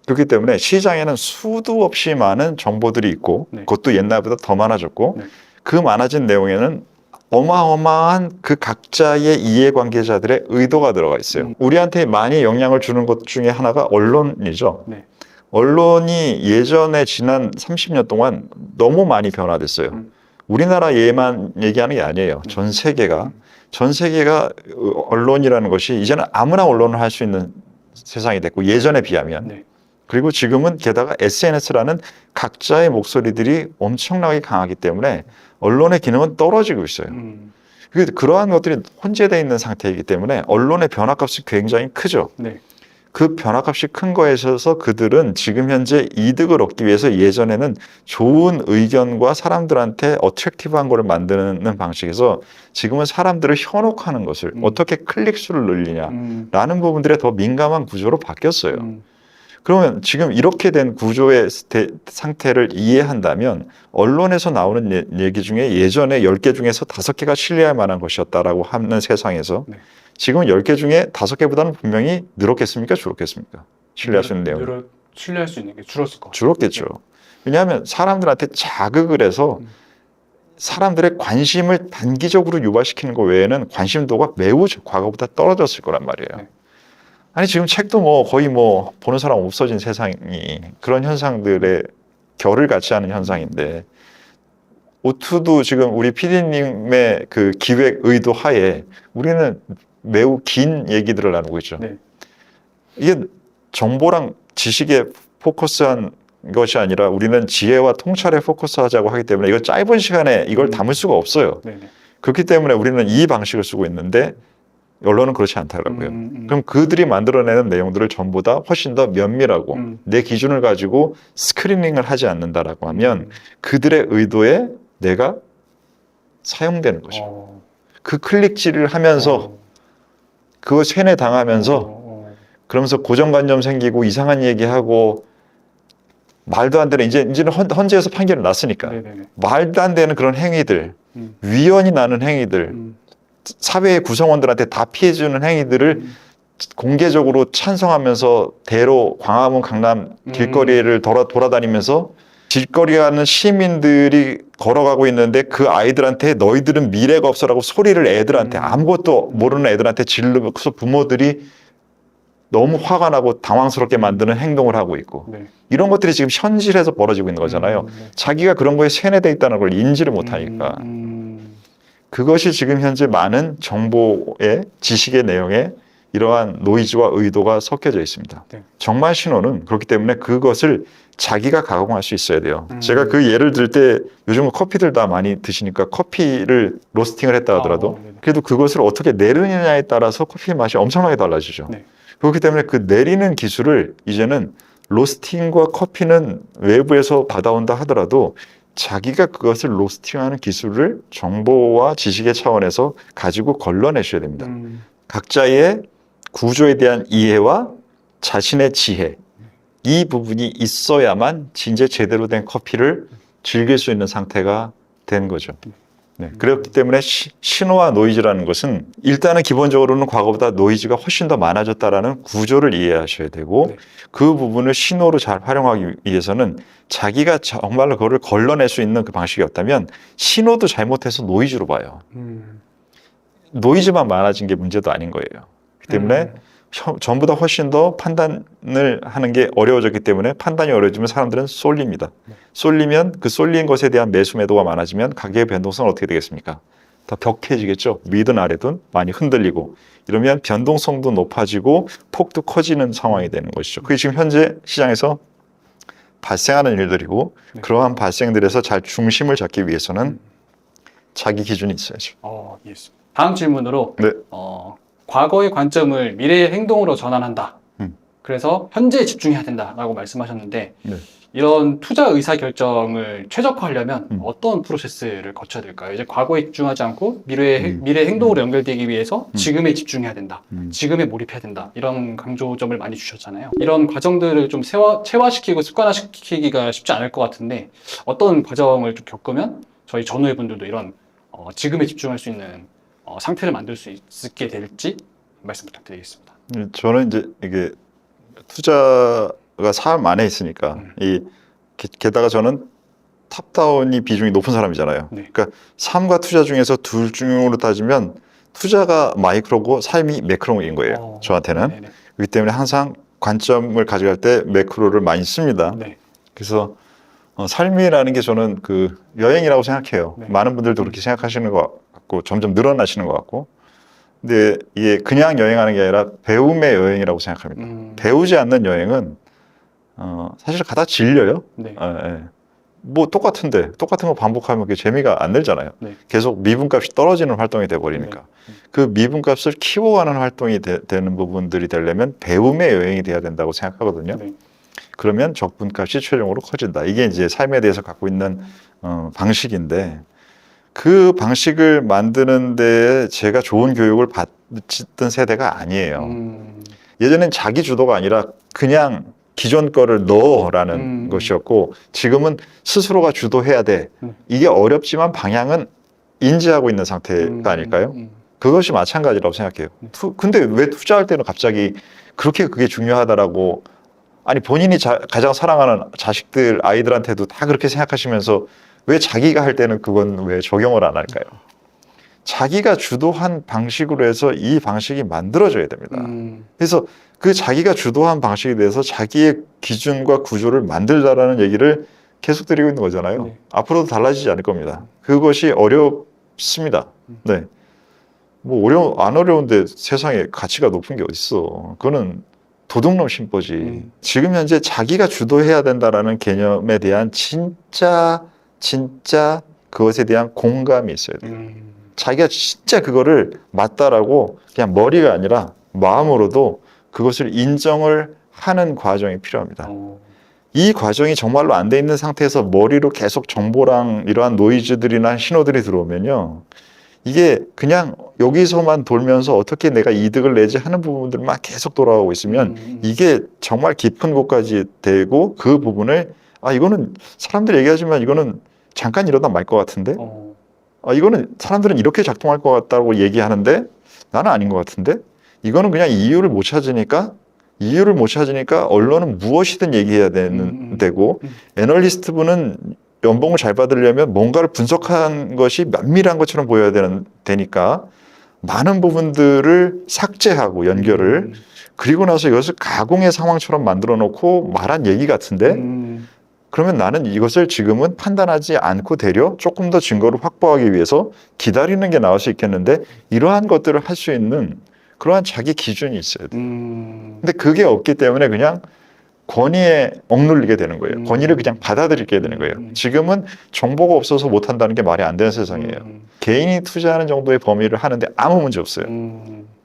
그렇기 때문에 시장에는 수도 없이 많은 정보들이 있고 그것도 옛날보다 더 많아졌고 그 많아진 내용에는 어마어마한 그 각자의 이해관계자들의 의도가 들어가 있어요. 우리한테 많이 영향을 주는 것 중에 하나가 언론이죠. 언론이 예전에 지난 30년 동안 너무 많이 변화됐어요. 우리나라 예만 얘기하는 게 아니에요. 전 세계가 언론이라는 것이 이제는 아무나 언론을 할 수 있는 세상이 됐고 예전에 비하면 그리고 지금은 게다가 SNS라는 각자의 목소리들이 엄청나게 강하기 때문에 언론의 기능은 떨어지고 있어요. 그러한 것들이 혼재되어 있는 상태이기 때문에 언론의 변화값이 굉장히 크죠. 그 변화값이 큰 거에 있어서 그들은 지금 현재 이득을 얻기 위해서 예전에는 좋은 의견과 사람들한테 어트랙티브한 거를 만드는 방식에서 지금은 사람들을 현혹하는 것을 어떻게 클릭수를 늘리냐라는 부분들에 더 민감한 구조로 바뀌었어요. 그러면 지금 이렇게 된 구조의 상태를 이해한다면 언론에서 나오는 얘기 중에 예전에 10개 중에서 5개가 신뢰할 만한 것이었다라고 하는 세상에서 지금은 10개 중에 5개보다는 분명히 늘었겠습니까? 줄었겠습니까? 신뢰할 수 있는 내용. 신뢰할 수 있는 게 줄었을 것 같아요. 줄었겠죠. 왜냐하면 사람들한테 자극을 해서 사람들의 관심을 단기적으로 유발시키는 것 외에는 관심도가 매우 과거보다 떨어졌을 거란 말이에요. 아니 지금 책도 뭐 거의 뭐 보는 사람 없어진 세상이 그런 현상들의 결을 같이 하는 현상인데 오투도 지금 우리 PD님의 그 기획 의도 하에 우리는 매우 긴 얘기들을 나누고 있죠. 네. 이게 정보랑 지식에 포커스한 것이 아니라 우리는 지혜와 통찰에 포커스하자고 하기 때문에 이거 짧은 시간에 이걸 담을 수가 없어요. 네네. 그렇기 때문에 우리는 이 방식을 쓰고 있는데 언론은 그렇지 않더라고요. 그럼 그들이 만들어내는 내용들을 전부 다 훨씬 더 면밀하고 내 기준을 가지고 스크리닝을 하지 않는다라고 하면 그들의 의도에 내가 사용되는 거죠. 그 클릭질을 하면서 그거 세뇌당하면서 그러면서 고정관념 생기고 이상한 얘기하고 말도 안 되는 이제는 헌재에서 판결을 났으니까 네네네. 말도 안 되는 그런 행위들 위헌이 나는 행위들 사회의 구성원들한테 다 피해주는 행위들을 공개적으로 찬성하면서 대로 광화문 강남 길거리를 돌아다니면서 길거리하는 시민들이 걸어가고 있는데 그 아이들한테 너희들은 미래가 없어라고 소리를 애들한테 아무것도 모르는 애들한테 질러서 부모들이 너무 화가 나고 당황스럽게 만드는 행동을 하고 있고 네. 이런 것들이 지금 현실에서 벌어지고 있는 거잖아요. 네. 자기가 그런 거에 세뇌되어 있다는 걸 인지를 못하니까 그것이 지금 현재 많은 정보의 지식의 내용에 이러한 노이즈와 의도가 섞여져 있습니다. 네. 정말 신호는 그렇기 때문에 그것을 자기가 가공할 수 있어야 돼요. 제가 그 예를 들 때 요즘 커피들 다 많이 드시니까 커피를 로스팅을 했다 하더라도 그래도 그것을 어떻게 내리느냐에 따라서 커피 맛이 엄청나게 달라지죠. 네. 그렇기 때문에 그 내리는 기술을 이제는 로스팅과 커피는 외부에서 받아온다 하더라도 자기가 그것을 로스팅하는 기술을 정보와 지식의 차원에서 가지고 걸러내셔야 됩니다. 각자의 구조에 대한 이해와 자신의 지혜 이 부분이 있어야만 진짜 제대로 된 커피를 즐길 수 있는 상태가 된 거죠. 네, 그렇기 때문에 신호와 노이즈라는 것은 일단은 기본적으로는 과거보다 노이즈가 훨씬 더 많아졌다라는 구조를 이해하셔야 되고 네. 그 부분을 신호로 잘 활용하기 위해서는 자기가 정말로 그거를 걸러낼 수 있는 그 방식이 없다면 신호도 잘못해서 노이즈로 봐요. 노이즈만 많아진 게 문제도 아닌 거예요. 그렇기 때문에 전보다 훨씬 더 판단을 하는 게 어려워졌기 때문에 판단이 어려워지면 사람들은 쏠립니다. 쏠리면 그 쏠린 것에 대한 매수 매도가 많아지면 가격의 변동성은 어떻게 되겠습니까? 더 격해지겠죠. 위든 아래든 많이 흔들리고 이러면 변동성도 높아지고 폭도 커지는 상황이 되는 것이죠. 그게 지금 현재 시장에서 발생하는 일들이고 그러한 발생들에서 잘 중심을 잡기 위해서는 자기 기준이 있어야죠. 예. 다음 질문으로 네. 과거의 관점을 미래의 행동으로 전환한다. 그래서 현재에 집중해야 된다라고 말씀하셨는데 네. 이런 투자 의사 결정을 최적화하려면 어떤 프로세스를 거쳐야 될까요? 이제 과거에 집중하지 않고 미래 행동으로 연결되기 위해서 지금에 집중해야 된다. 지금에 몰입해야 된다. 이런 강조점을 많이 주셨잖아요. 이런 과정들을 좀 체화시키고 습관화시키기가 쉽지 않을 것 같은데 어떤 과정을 좀 겪으면 저희 전후의 분들도 이런 지금에 집중할 수 있는 상태를 만들 수 있게 될지 말씀 부탁드리겠습니다. 저는 이제 이게 투자가 삶 안에 있으니까 게다가 저는 탑다운이 비중이 높은 사람이잖아요. 네. 그러니까 삶과 투자 중에서 둘 중으로 따지면 투자가 마이크로고 삶이 매크로인 거예요. 저한테는. 네네. 그렇기 때문에 항상 관점을 가져갈 때 매크로를 많이 씁니다. 네. 그래서 삶이라는 게 저는 그 여행이라고 생각해요. 네. 많은 분들도 그렇게 생각하시는 것 같고 점점 늘어나시는 것 같고 근데 이게 그냥 여행하는 게 아니라 배움의 여행이라고 생각합니다. 배우지 않는 여행은 사실 가다 질려요. 네. 뭐 똑같은 거 반복하면 그게 재미가 안 들잖아요. 네. 계속 미분값이 떨어지는 활동이 돼버리니까 그 미분값을 키워가는 활동이 되는 부분들이 되려면 배움의 여행이 돼야 된다고 생각하거든요. 네. 그러면 적분값이 최종으로 커진다. 이게 이제 삶에 대해서 갖고 있는 방식인데 그 방식을 만드는 데 제가 좋은 교육을 받던 세대가 아니에요. 예전엔 자기 주도가 아니라 그냥 기존 거를 넣어라는 것이었고 지금은 스스로가 주도해야 돼. 이게 어렵지만 방향은 인지하고 있는 상태가 아닐까요? 그것이 마찬가지라고 생각해요. 근데 왜 투자할 때는 갑자기 그렇게 그게 중요하다라고 아니 본인이 가장 사랑하는 자식들 아이들한테도 다 그렇게 생각하시면서 왜 자기가 할 때는 그건 왜 적용을 안 할까요? 자기가 주도한 방식으로 해서 이 방식이 만들어져야 됩니다. 그래서 그 자기가 주도한 방식에 대해서 자기의 기준과 구조를 만들자라는 얘기를 계속 드리고 있는 거잖아요. 네. 앞으로도 달라지지 않을 겁니다. 그것이 어렵습니다. 네. 뭐 안 어려운데 세상에 가치가 높은 게 어딨어. 그거는 도둑놈 심보지. 지금 현재 자기가 주도해야 된다라는 개념에 대한 진짜 그것에 대한 공감이 있어야 돼요. 자기가 진짜 그거를 맞다라고 그냥 머리가 아니라 마음으로도 그것을 인정을 하는 과정이 필요합니다. 이 과정이 정말로 안 돼 있는 상태에서 머리로 계속 정보랑 이러한 노이즈들이나 신호들이 들어오면요. 이게 그냥 여기서만 돌면서 어떻게 내가 이득을 내지 하는 부분들만 계속 돌아가고 있으면 이게 정말 깊은 곳까지 되고 그 부분을 이거는 사람들이 얘기하지만 이거는 잠깐 이러다 말 것 같은데 이거는 사람들은 이렇게 작동할 것 같다고 얘기하는데 나는 아닌 것 같은데 이거는 그냥 이유를 못 찾으니까 언론은 무엇이든 얘기해야 되고 애널리스트 분은 연봉을 잘 받으려면 뭔가를 분석한 것이 면밀한 것처럼 보여야 되니까 많은 부분들을 삭제하고 연결을 그리고 나서 이것을 가공의 상황처럼 만들어 놓고 말한 얘기 같은데 그러면 나는 이것을 지금은 판단하지 않고 되려 조금 더 증거를 확보하기 위해서 기다리는 게 나을 수 있겠는데 이러한 것들을 할 수 있는 그러한 자기 기준이 있어야 돼요. 근데 그게 없기 때문에 그냥 권위에 억눌리게 되는 거예요. 권위를 그냥 받아들이게 되는 거예요. 지금은 정보가 없어서 못한다는 게 말이 안 되는 세상이에요. 개인이 투자하는 정도의 범위를 하는데 아무 문제 없어요.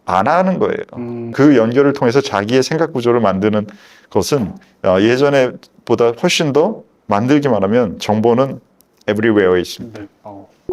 안 하는 거예요. 그 연결을 통해서 자기의 생각 구조를 만드는 것은 예전에 보다 훨씬 더 만들기만 하면 정보는 everywhere 있습니다. 네.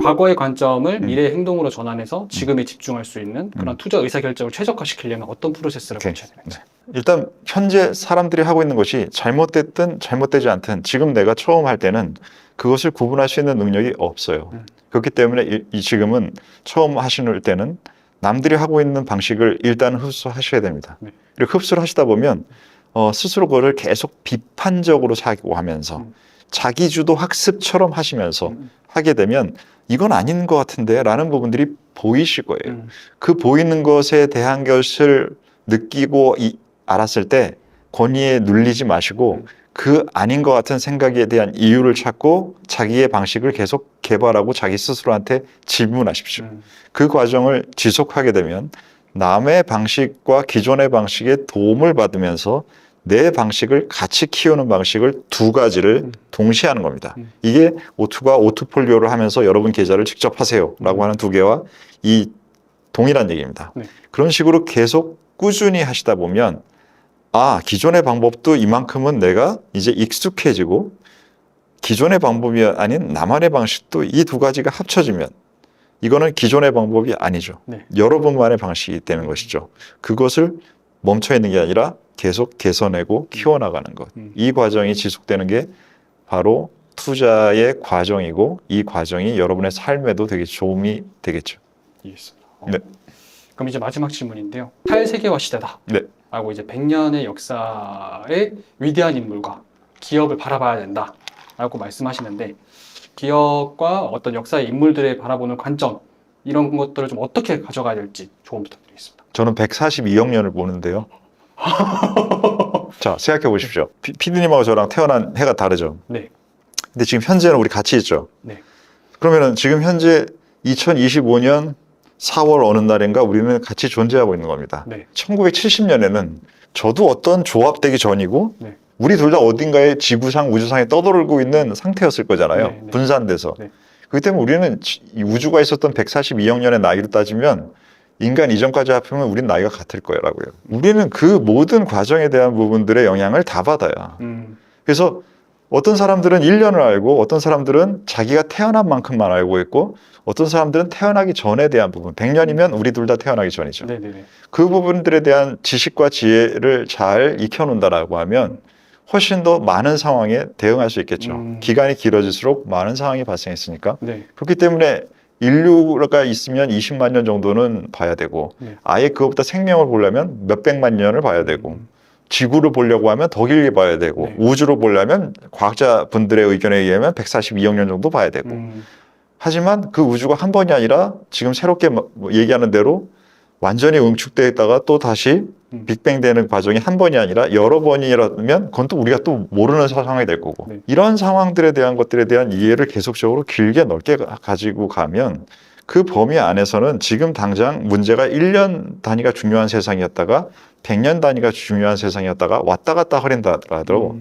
과거의 관점을 미래의 행동으로 전환해서 지금에 집중할 수 있는 그런 투자 의사결정을 최적화시키려면 어떤 프로세스를 거쳐야 되는지. 일단 현재 사람들이 하고 있는 것이 잘못됐든 잘못되지 않든 지금 내가 처음 할 때는 그것을 구분할 수 있는 능력이 없어요. 그렇기 때문에 지금은 처음 하시는 때는 남들이 하고 있는 방식을 일단 흡수하셔야 됩니다. 그리고 흡수를 하시다 보면 스스로 그거를 계속 비판적으로 사고하면서 자기주도 학습처럼 하시면서 하게 되면 이건 아닌 것 같은데 라는 부분들이 보이실 거예요. 그 보이는 것에 대한 것을 느끼고 알았을 때 권위에 눌리지 마시고 그 아닌 것 같은 생각에 대한 이유를 찾고 자기의 방식을 계속 개발하고 자기 스스로한테 질문하십시오. 그 과정을 지속하게 되면 남의 방식과 기존의 방식에 도움을 받으면서 내 방식을 같이 키우는 방식을 두 가지를 동시에 하는 겁니다. 이게 오투가 오투폴리오를 하면서 여러분 계좌를 직접 하세요 라고 하는 두 개와 이 동일한 얘기입니다. 그런 식으로 계속 꾸준히 하시다 보면 기존의 방법도 이만큼은 내가 이제 익숙해지고 기존의 방법이 아닌 나만의 방식도 이 두 가지가 합쳐지면 이거는 기존의 방법이 아니죠. 여러분만의 방식이 되는 것이죠. 그것을 멈춰 있는 게 아니라 계속 개선하고 키워나가는 것. 이 과정이 지속되는 게 바로 투자의 과정이고 이 과정이 여러분의 삶에도 되게 도움이 되겠죠. 이해했습니다. 그럼 이제 마지막 질문인데요. 탈세계화 시대다. 라고 이제 100년의 역사의 위대한 인물과 기업을 바라봐야 된다. 라고 말씀하시는데 기업과 어떤 역사의 인물들을 바라보는 관점 이런 것들을 좀 어떻게 가져가야 될지 조언 부탁드리겠습니다. 저는 142억 년을 보는데요. 자, 생각해 보십시오. 피디님하고 저랑 태어난 해가 다르죠. 근데 지금 현재는 우리 같이 있죠. 그러면은 지금 현재 2025년 4월 어느 날인가 우리는 같이 존재하고 있는 겁니다. 1970년에는 저도 어떤 조합되기 전이고 우리 둘 다 어딘가에 지구상 우주상에 떠돌고 있는 상태였을 거잖아요. 분산돼서. 그렇기 때문에 우리는 이 우주가 있었던 142억 년의 나이로 따지면 인간 이전까지 합하면 우린 나이가 같을 거라고요. 우리는 그 모든 과정에 대한 부분들의 영향을 다 받아요. 그래서 어떤 사람들은 1년을 알고 어떤 사람들은 자기가 태어난 만큼만 알고 있고 어떤 사람들은 태어나기 전에 대한 부분 100년이면 우리 둘 다 태어나기 전이죠. 그 부분들에 대한 지식과 지혜를 잘 익혀놓는다라고 하면 훨씬 더 많은 상황에 대응할 수 있겠죠. 기간이 길어질수록 많은 상황이 발생했으니까. 그렇기 때문에 인류가 있으면 20만 년 정도는 봐야 되고 아예 그것보다 생명을 보려면 몇백만 년을 봐야 되고 지구를 보려고 하면 더 길게 봐야 되고 우주를 보려면 과학자분들의 의견에 의하면 142억 년 정도 봐야 되고 하지만 그 우주가 한 번이 아니라 지금 새롭게 얘기하는 대로 완전히 응축되어 있다가 또 다시 빅뱅 되는 과정이 한 번이 아니라 여러 번이라면 그건 또 우리가 또 모르는 상황이 될 거고 네. 이런 상황들에 대한 것들에 대한 이해를 계속적으로 길게 넓게 가지고 가면 그 범위 안에서는 지금 당장 문제가 1년 단위가 중요한 세상이었다가 100년 단위가 중요한 세상이었다가 왔다 갔다 하린다 하더라도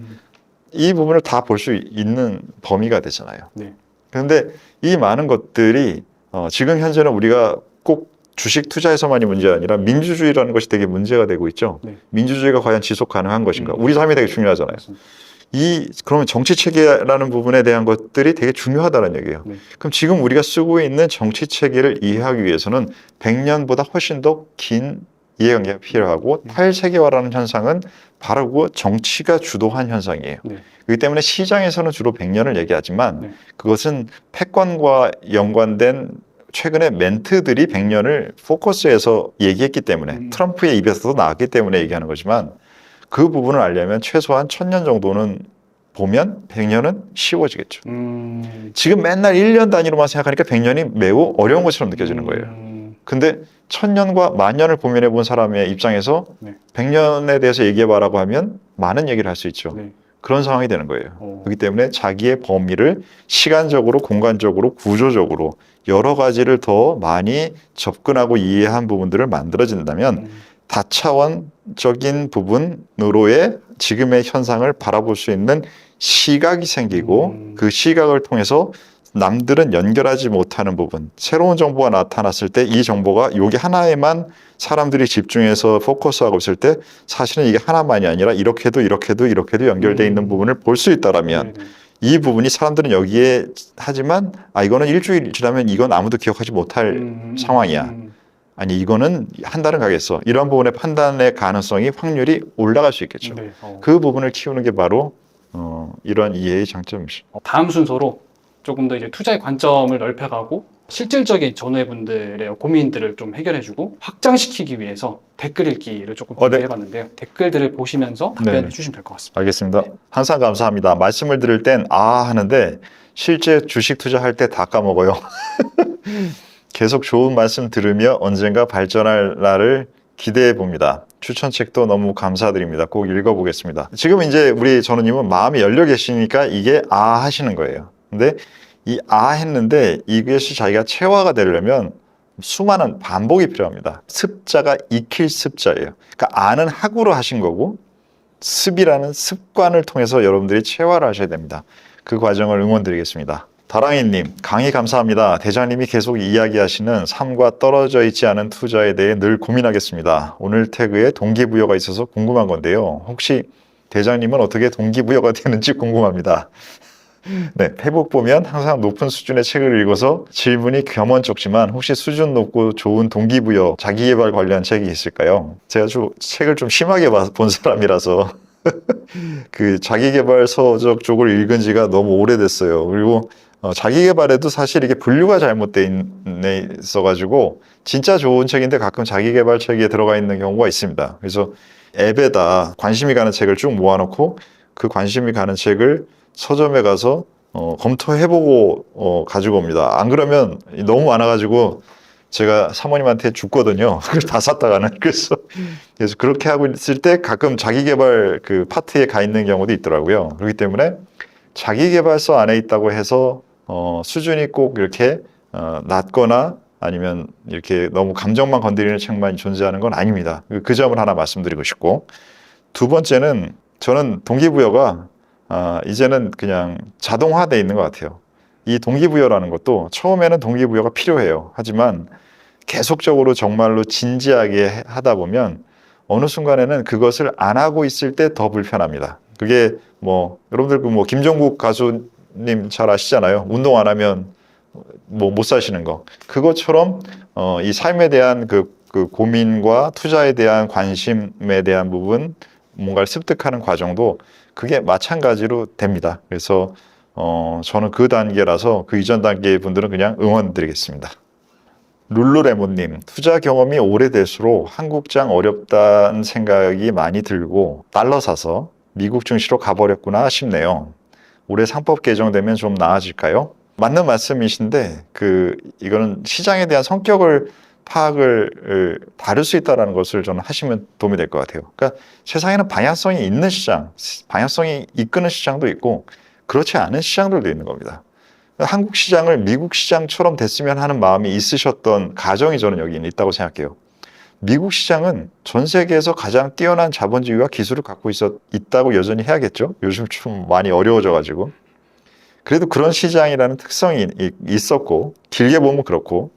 이 부분을 다 볼 수 있는 범위가 되잖아요. 네. 그런데 이 많은 것들이 지금 현재는 우리가 꼭 주식 투자에서만이 문제가 아니라 민주주의라는 것이 되게 문제가 되고 있죠. 네. 민주주의가 과연 지속 가능한 것인가? 우리 삶이 되게 중요하잖아요. 맞습니다. 그러면 정치 체계라는 부분에 대한 것들이 되게 중요하다는 얘기예요. 네. 그럼 지금 우리가 쓰고 있는 정치 체계를 이해하기 위해서는 100년보다 훨씬 더 긴 이해관계가 필요하고 탈세계화라는 현상은 바로 정치가 주도한 현상이에요. 네. 그렇기 때문에 시장에서는 주로 100년을 얘기하지만 네. 그것은 패권과 연관된 최근에 멘트들이 100년을 포커스해서 얘기했기 때문에 트럼프의 입에서도 나왔기 때문에 얘기하는 거지만 그 부분을 알려면 최소한 1000년 정도는 보면 100년은 쉬워지겠죠. 지금 맨날 1년 단위로만 생각하니까 100년이 매우 어려운 것처럼 느껴지는 거예요. 근데 1000년과 만년을 고민해 본 사람의 입장에서 네. 100년에 대해서 얘기해봐라고 하면 많은 얘기를 할 수 있죠. 네. 그런 상황이 되는 거예요. 그렇기 때문에 자기의 범위를 시간적으로, 공간적으로, 구조적으로 여러 가지를 더 많이 접근하고 이해한 부분들을 만들어진다면 다차원적인 부분으로의 지금의 현상을 바라볼 수 있는 시각이 생기고 그 시각을 통해서 남들은 연결하지 못하는 부분, 새로운 정보가 나타났을 때 이 정보가 여기 하나에만 사람들이 집중해서 포커스하고 있을 때 사실은 이게 하나만이 아니라 이렇게도 연결되어 있는 부분을 볼 수 있다라면 이 부분이 사람들은 여기에 하지만 이거는 일주일 지나면 이건 아무도 기억하지 못할 상황이야. 아니 이거는 한 달은 가겠어. 이런 부분의 판단의 가능성이 확률이 올라갈 수 있겠죠. 네. 그 부분을 키우는 게 바로 이러한 이해의 장점이죠. 다음 순서로 조금 더 이제 투자의 관점을 넓혀가고 실질적인 전후회분들의 고민들을 좀 해결해주고 확장시키기 위해서 댓글 읽기를 조금 네. 준비해봤는데요. 댓글들을 보시면서 답변해 주시면 될 것 같습니다. 알겠습니다. 항상 감사합니다. 말씀을 들을 땐 하는데 실제 주식 투자할 때 다 까먹어요. 계속 좋은 말씀 들으며 언젠가 발전할 날을 기대해 봅니다. 추천책도 너무 감사드립니다. 꼭 읽어보겠습니다. 지금 이제 우리 전우님은 마음이 열려 계시니까 이게 하시는 거예요. 근데 이 했는데 이것이 자기가 체화가 되려면 수많은 반복이 필요합니다. 습자가 익힐 습자예요. 그러니까 아는 학으로 하신 거고 습이라는 습관을 통해서 여러분들이 체화를 하셔야 됩니다. 그 과정을 응원드리겠습니다. 다랑이님, 강의 감사합니다. 대장님이 계속 이야기하시는 삶과 떨어져 있지 않은 투자에 대해 늘 고민하겠습니다. 오늘 태그에 동기부여가 있어서 궁금한 건데요. 혹시 대장님은 어떻게 동기부여가 되는지 궁금합니다. 네, 페북 보면 항상 높은 수준의 책을 읽어서 질문이 겸언쩍지만 혹시 수준 높고 좋은 동기부여, 자기개발 관련 책이 있을까요? 제가 책을 좀 심하게 본 사람이라서 그 자기개발서적 쪽을 읽은 지가 너무 오래됐어요. 그리고 자기개발에도 사실 이게 분류가 잘못돼 있어가지고 진짜 좋은 책인데 가끔 자기개발 책에 들어가 있는 경우가 있습니다. 그래서 앱에다 관심이 가는 책을 쭉 모아놓고 그 관심이 가는 책을 서점에 가서 검토해보고 가지고 옵니다. 안 그러면 너무 많아가지고 제가 사모님한테 줬거든요. 그걸 다 샀다가는. 그래서 그렇게 하고 있을 때 가끔 자기개발 그 파트에 가 있는 경우도 있더라고요. 그렇기 때문에 자기개발서 안에 있다고 해서 수준이 꼭 이렇게 낮거나 아니면 이렇게 너무 감정만 건드리는 책만 존재하는 건 아닙니다. 그 점을 하나 말씀드리고 싶고, 두 번째는 저는 동기부여가 이제는 그냥 자동화되어 있는 것 같아요. 이 동기부여라는 것도 처음에는 동기부여가 필요해요. 하지만 계속적으로 정말로 진지하게 하다 보면 어느 순간에는 그것을 안 하고 있을 때 더 불편합니다. 그게 여러분들 김종국 가수님 잘 아시잖아요. 운동 안 하면 못 사시는 거. 그것처럼 이 삶에 대한 그 고민과 투자에 대한 관심에 대한 부분, 뭔가를 습득하는 과정도 그게 마찬가지로 됩니다. 그래서 저는 그 단계라서 그 이전 단계의 분들은 그냥 응원드리겠습니다. 룰루레몬님, 투자 경험이 오래될수록 한국장 어렵다는 생각이 많이 들고 달러 사서 미국 증시로 가버렸구나 싶네요. 올해 상법 개정되면 좀 나아질까요? 맞는 말씀이신데 이거는 시장에 대한 성격을 파악을 다룰 수 있다는 것을 저는 하시면 도움이 될 것 같아요. 그러니까 세상에는 방향성이 있는 시장, 방향성이 이끄는 시장도 있고 그렇지 않은 시장들도 있는 겁니다. 한국 시장을 미국 시장처럼 됐으면 하는 마음이 있으셨던 가정이 저는 여기 있다고 생각해요. 미국 시장은 전 세계에서 가장 뛰어난 자본주의와 기술을 갖고 있다고 여전히 해야겠죠. 요즘 좀 많이 어려워져가지고. 그래도 그런 시장이라는 특성이 있었고 길게 보면 그렇고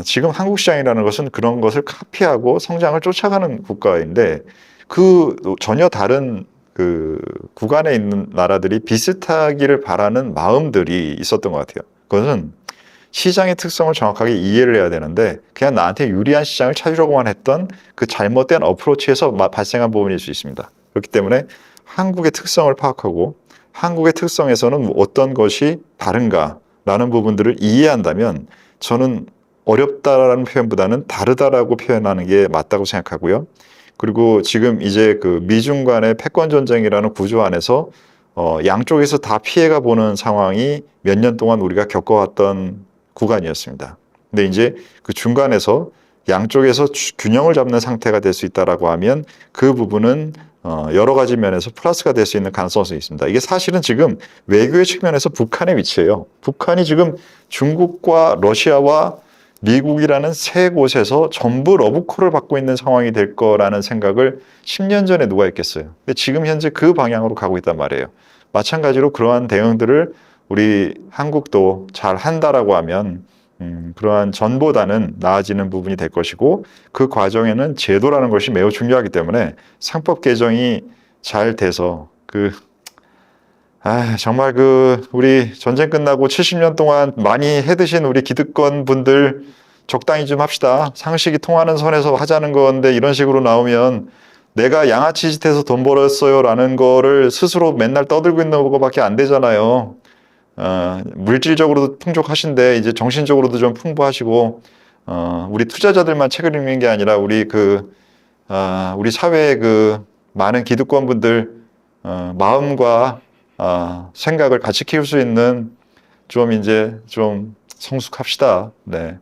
지금 한국 시장이라는 것은 그런 것을 카피하고 성장을 쫓아가는 국가인데 그 전혀 다른 그 구간에 있는 나라들이 비슷하기를 바라는 마음들이 있었던 것 같아요. 그것은 시장의 특성을 정확하게 이해를 해야 되는데 그냥 나한테 유리한 시장을 찾으려고만 했던 그 잘못된 어프로치에서 발생한 부분일 수 있습니다. 그렇기 때문에 한국의 특성을 파악하고 한국의 특성에서는 어떤 것이 다른가라는 부분들을 이해한다면 저는 어렵다라는 표현보다는 다르다라고 표현하는 게 맞다고 생각하고요. 그리고 지금 이제 그 미중 간의 패권 전쟁이라는 구조 안에서 양쪽에서 다 피해가 보는 상황이 몇 년 동안 우리가 겪어왔던 구간이었습니다. 근데 이제 그 중간에서 양쪽에서 균형을 잡는 상태가 될 수 있다라고 하면 그 부분은 여러 가지 면에서 플러스가 될 수 있는 가능성이 있습니다. 이게 사실은 지금 외교의 측면에서 북한의 위치예요. 북한이 지금 중국과 러시아와 미국이라는 세 곳에서 전부 러브콜을 받고 있는 상황이 될 거라는 생각을 10년 전에 누가 했겠어요. 근데 지금 현재 그 방향으로 가고 있단 말이에요. 마찬가지로 그러한 대응들을 우리 한국도 잘 한다라고 하면 그러한 전보다는 나아지는 부분이 될 것이고 그 과정에는 제도라는 것이 매우 중요하기 때문에 상법 개정이 잘 돼서 정말 우리 전쟁 끝나고 70년 동안 많이 해드신 우리 기득권 분들 적당히 좀 합시다. 상식이 통하는 선에서 하자는 건데 이런 식으로 나오면 내가 양아치 짓해서 돈 벌었어요 라는 거를 스스로 맨날 떠들고 있는 것밖에 안 되잖아요. 물질적으로도 풍족하신데 이제 정신적으로도 좀 풍부하시고 우리 투자자들만 책을 읽는 게 아니라 우리 우리 사회의 많은 기득권 분들 마음과 생각을 같이 키울 수 있는 좀 성숙합시다. 네.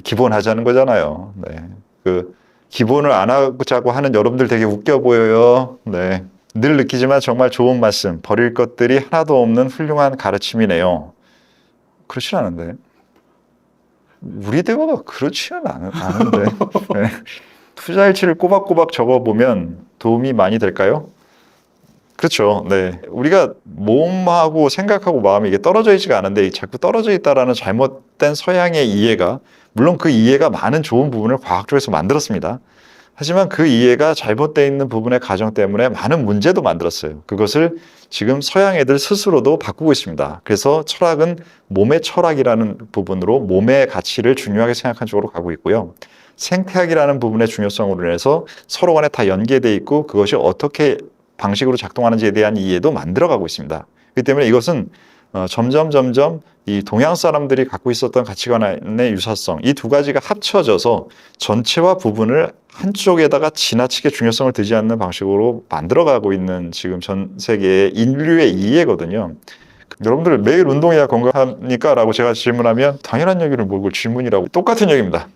기본 하자는 거잖아요. 네. 기본을 안 하자고 하는 여러분들 되게 웃겨 보여요. 네. 늘 느끼지만 정말 좋은 말씀, 버릴 것들이 하나도 없는 훌륭한 가르침이네요. 그렇진 않은데. 우리 대화가 그렇지는 않은데. 네. 투자 일치를 꼬박꼬박 적어보면 도움이 많이 될까요? 그렇죠. 네. 우리가 몸하고 생각하고 마음이 이게 떨어져 있지가 않은데 자꾸 떨어져 있다라는 잘못된 서양의 이해가, 물론 그 이해가 많은 좋은 부분을 과학적에서 만들었습니다. 하지만 그 이해가 잘못되어 있는 부분의 가정 때문에 많은 문제도 만들었어요. 그것을 지금 서양 애들 스스로도 바꾸고 있습니다. 그래서 철학은 몸의 철학이라는 부분으로 몸의 가치를 중요하게 생각한 쪽으로 가고 있고요. 생태학이라는 부분의 중요성으로 인해서 서로 간에 다 연계되어 있고 그것이 어떻게 방식으로 작동하는지에 대한 이해도 만들어가고 있습니다. 그렇기 때문에 이것은 점점 이 동양 사람들이 갖고 있었던 가치관의 유사성, 이 두 가지가 합쳐져서 전체와 부분을 한쪽에다가 지나치게 중요성을 두지 않는 방식으로 만들어가고 있는 지금 전 세계의 인류의 이해거든요. 여러분들 매일 운동해야 건강합니까? 라고 제가 질문하면 당연한 얘기를 뭘 질문이라고, 똑같은 얘기입니다.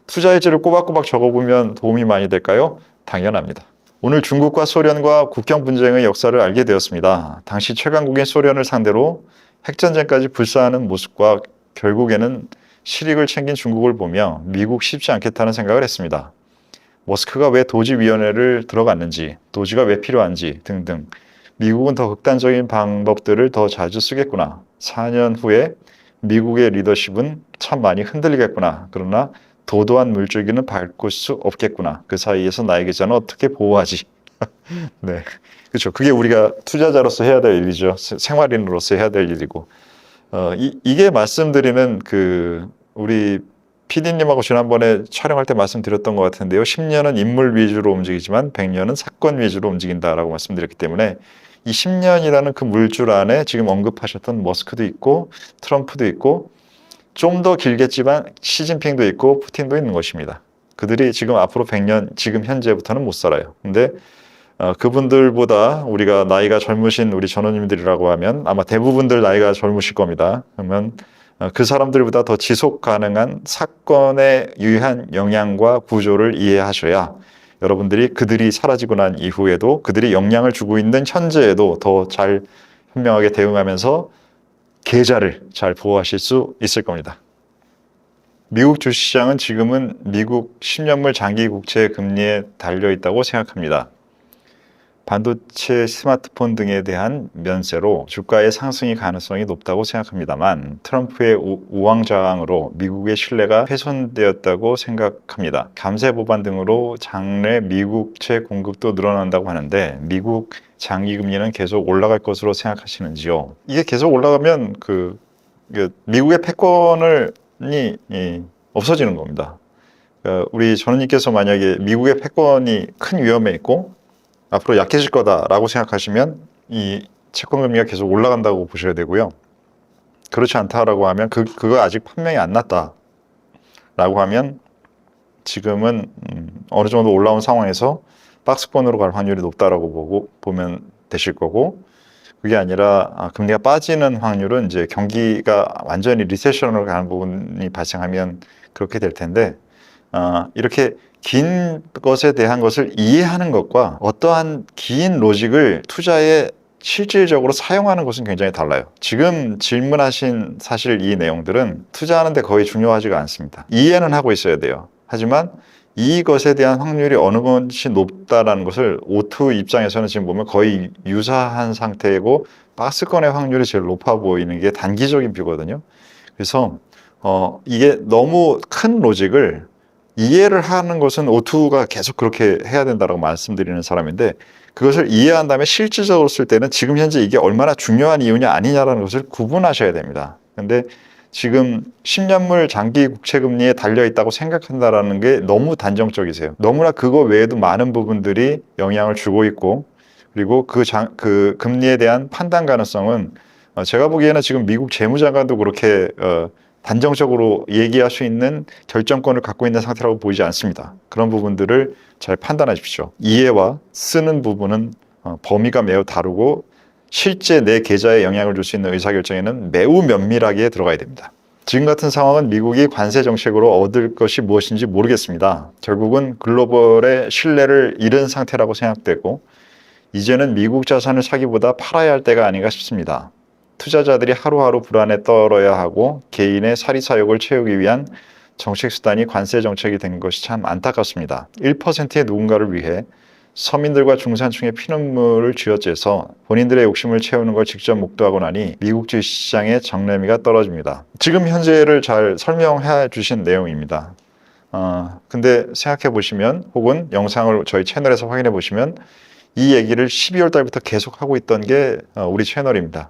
투자 일지를 꼬박꼬박 적어보면 도움이 많이 될까요? 당연합니다. 오늘 중국과 소련과 국경 분쟁의 역사를 알게 되었습니다. 당시 최강국인 소련을 상대로 핵전쟁까지 불사하는 모습과 결국에는 실익을 챙긴 중국을 보며 미국 쉽지 않겠다는 생각을 했습니다. 머스크가 왜 도지위원회를 들어갔는지, 도지가 왜 필요한지 등등. 미국은 더 극단적인 방법들을 더 자주 쓰겠구나. 4년 후에 미국의 리더십은 참 많이 흔들리겠구나. 그러나 도도한 물줄기는 밟을 수 없겠구나. 그 사이에서 나의 계좌는 어떻게 보호하지? 네, 그렇죠. 그게 우리가 투자자로서 해야 될 일이죠. 생활인으로서 해야 될 일이고. 이게 말씀드리는 우리 PD님하고 지난번에 촬영할 때 말씀드렸던 것 같은데요. 10년은 인물 위주로 움직이지만 100년은 사건 위주로 움직인다라고 말씀드렸기 때문에 이 10년이라는 그 물줄 안에 지금 언급하셨던 머스크도 있고 트럼프도 있고 좀 더 길겠지만 시진핑도 있고 푸틴도 있는 것입니다. 그들이 지금 앞으로 100년, 지금 현재부터는 못 살아요. 근데 그분들보다 우리가 나이가 젊으신 우리 전우님들이라고 하면 아마 대부분들 나이가 젊으실 겁니다. 그러면 그 사람들보다 더 지속 가능한 사건에 유의한 영향과 구조를 이해하셔야 여러분들이 그들이 사라지고 난 이후에도 그들이 영향을 주고 있는 현재에도 더 잘 현명하게 대응하면서 계좌를 잘 보호하실 수 있을 겁니다. 미국 주식시장은 지금은 미국 10년물 장기 국채 금리에 달려 있다고 생각합니다. 반도체, 스마트폰 등에 대한 면세로 주가의 상승의 가능성이 높다고 생각합니다만 트럼프의 우왕좌왕으로 미국의 신뢰가 훼손되었다고 생각합니다. 감세 보반 등으로 장래 미국채 공급도 늘어난다고 하는데 미국 장기 금리는 계속 올라갈 것으로 생각하시는지요? 이게 계속 올라가면 미국의 패권이 없어지는 겁니다. 우리 전우님께서 만약에 미국의 패권이 큰 위험에 있고 앞으로 약해질 거다라고 생각하시면 이 채권 금리가 계속 올라간다고 보셔야 되고요. 그렇지 않다라고 하면 그거 아직 판명이 안 났다라고 하면 지금은 어느 정도 올라온 상황에서 박스권으로 갈 확률이 높다라고 보면 되실 거고, 그게 아니라 금리가 빠지는 확률은 이제 경기가 완전히 리세션으로 가는 부분이 발생하면 그렇게 될 텐데, 이렇게 긴 것에 대한 것을 이해하는 것과 어떠한 긴 로직을 투자에 실질적으로 사용하는 것은 굉장히 달라요. 지금 질문하신 사실 이 내용들은 투자하는데 거의 중요하지가 않습니다. 이해는 하고 있어야 돼요. 하지만 이것에 대한 확률이 어느 것이 높다라는 것을 O2 입장에서는 지금 보면 거의 유사한 상태이고 박스권의 확률이 제일 높아 보이는 게 단기적인 뷰거든요. 그래서 이게 너무 큰 로직을 이해를 하는 것은 O2가 계속 그렇게 해야 된다고 말씀드리는 사람인데, 그것을 이해한 다음에 실질적으로 쓸 때는 지금 현재 이게 얼마나 중요한 이유냐 아니냐라는 것을 구분하셔야 됩니다. 근데 지금 10년물 장기 국채 금리에 달려 있다고 생각한다라는 게 너무 단정적이세요. 너무나 그거 외에도 많은 부분들이 영향을 주고 있고, 그리고 그 금리에 대한 판단 가능성은 제가 보기에는 지금 미국 재무장관도 그렇게 단정적으로 얘기할 수 있는 결정권을 갖고 있는 상태라고 보이지 않습니다. 그런 부분들을 잘 판단하십시오. 이해와 쓰는 부분은 범위가 매우 다르고 실제 내 계좌에 영향을 줄 수 있는 의사결정에는 매우 면밀하게 들어가야 됩니다. 지금 같은 상황은 미국이 관세 정책으로 얻을 것이 무엇인지 모르겠습니다. 결국은 글로벌의 신뢰를 잃은 상태라고 생각되고 이제는 미국 자산을 사기보다 팔아야 할 때가 아닌가 싶습니다. 투자자들이 하루하루 불안에 떨어야 하고 개인의 사리사욕을 채우기 위한 정책 수단이 관세 정책이 된 것이 참 안타깝습니다. 1%의 누군가를 위해 서민들과 중산층의 피눈물을 쥐어짜서 본인들의 욕심을 채우는 걸 직접 목도하고 나니 미국 주식시장의 정례미가 떨어집니다. 지금 현재를 잘 설명해 주신 내용입니다. 근데 생각해 보시면 혹은 영상을 저희 채널에서 확인해 보시면 이 얘기를 12월 달부터 계속 하고 있던 게 우리 채널입니다.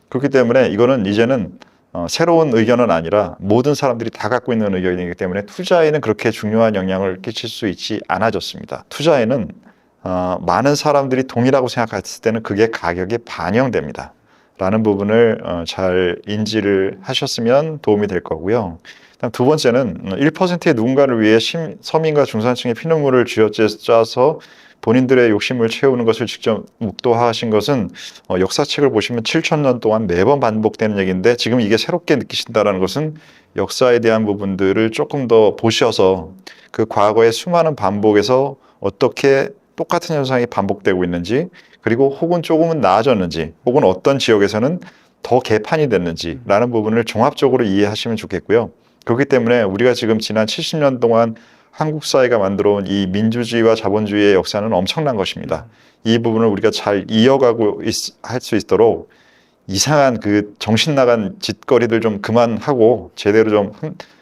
그렇기 때문에 이거는 이제는 새로운 의견은 아니라 모든 사람들이 다 갖고 있는 의견이기 때문에 투자에는 그렇게 중요한 영향을 끼칠 수 있지 않아졌습니다. 투자에는 많은 사람들이 동일하고 생각했을 때는 그게 가격에 반영됩니다. 라는 부분을 잘 인지를 하셨으면 도움이 될 거고요. 다음 두 번째는 1%의 누군가를 위해 서민과 중산층의 피눈물을 쥐어짜서 본인들의 욕심을 채우는 것을 직접 묵도하신 것은 역사책을 보시면 7,000년 동안 매번 반복되는 얘기인데 지금 이게 새롭게 느끼신다는 것은 역사에 대한 부분들을 조금 더 보셔서 그 과거의 수많은 반복에서 어떻게 똑같은 현상이 반복되고 있는지, 그리고 혹은 조금은 나아졌는지, 혹은 어떤 지역에서는 더 개판이 됐는지라는 부분을 종합적으로 이해하시면 좋겠고요. 그렇기 때문에 우리가 지금 지난 70년 동안 한국 사회가 만들어온 이 민주주의와 자본주의의 역사는 엄청난 것입니다. 이 부분을 우리가 잘 이어가고 할 수 있도록 이상한 그 정신 나간 짓거리들 좀 그만하고 제대로 좀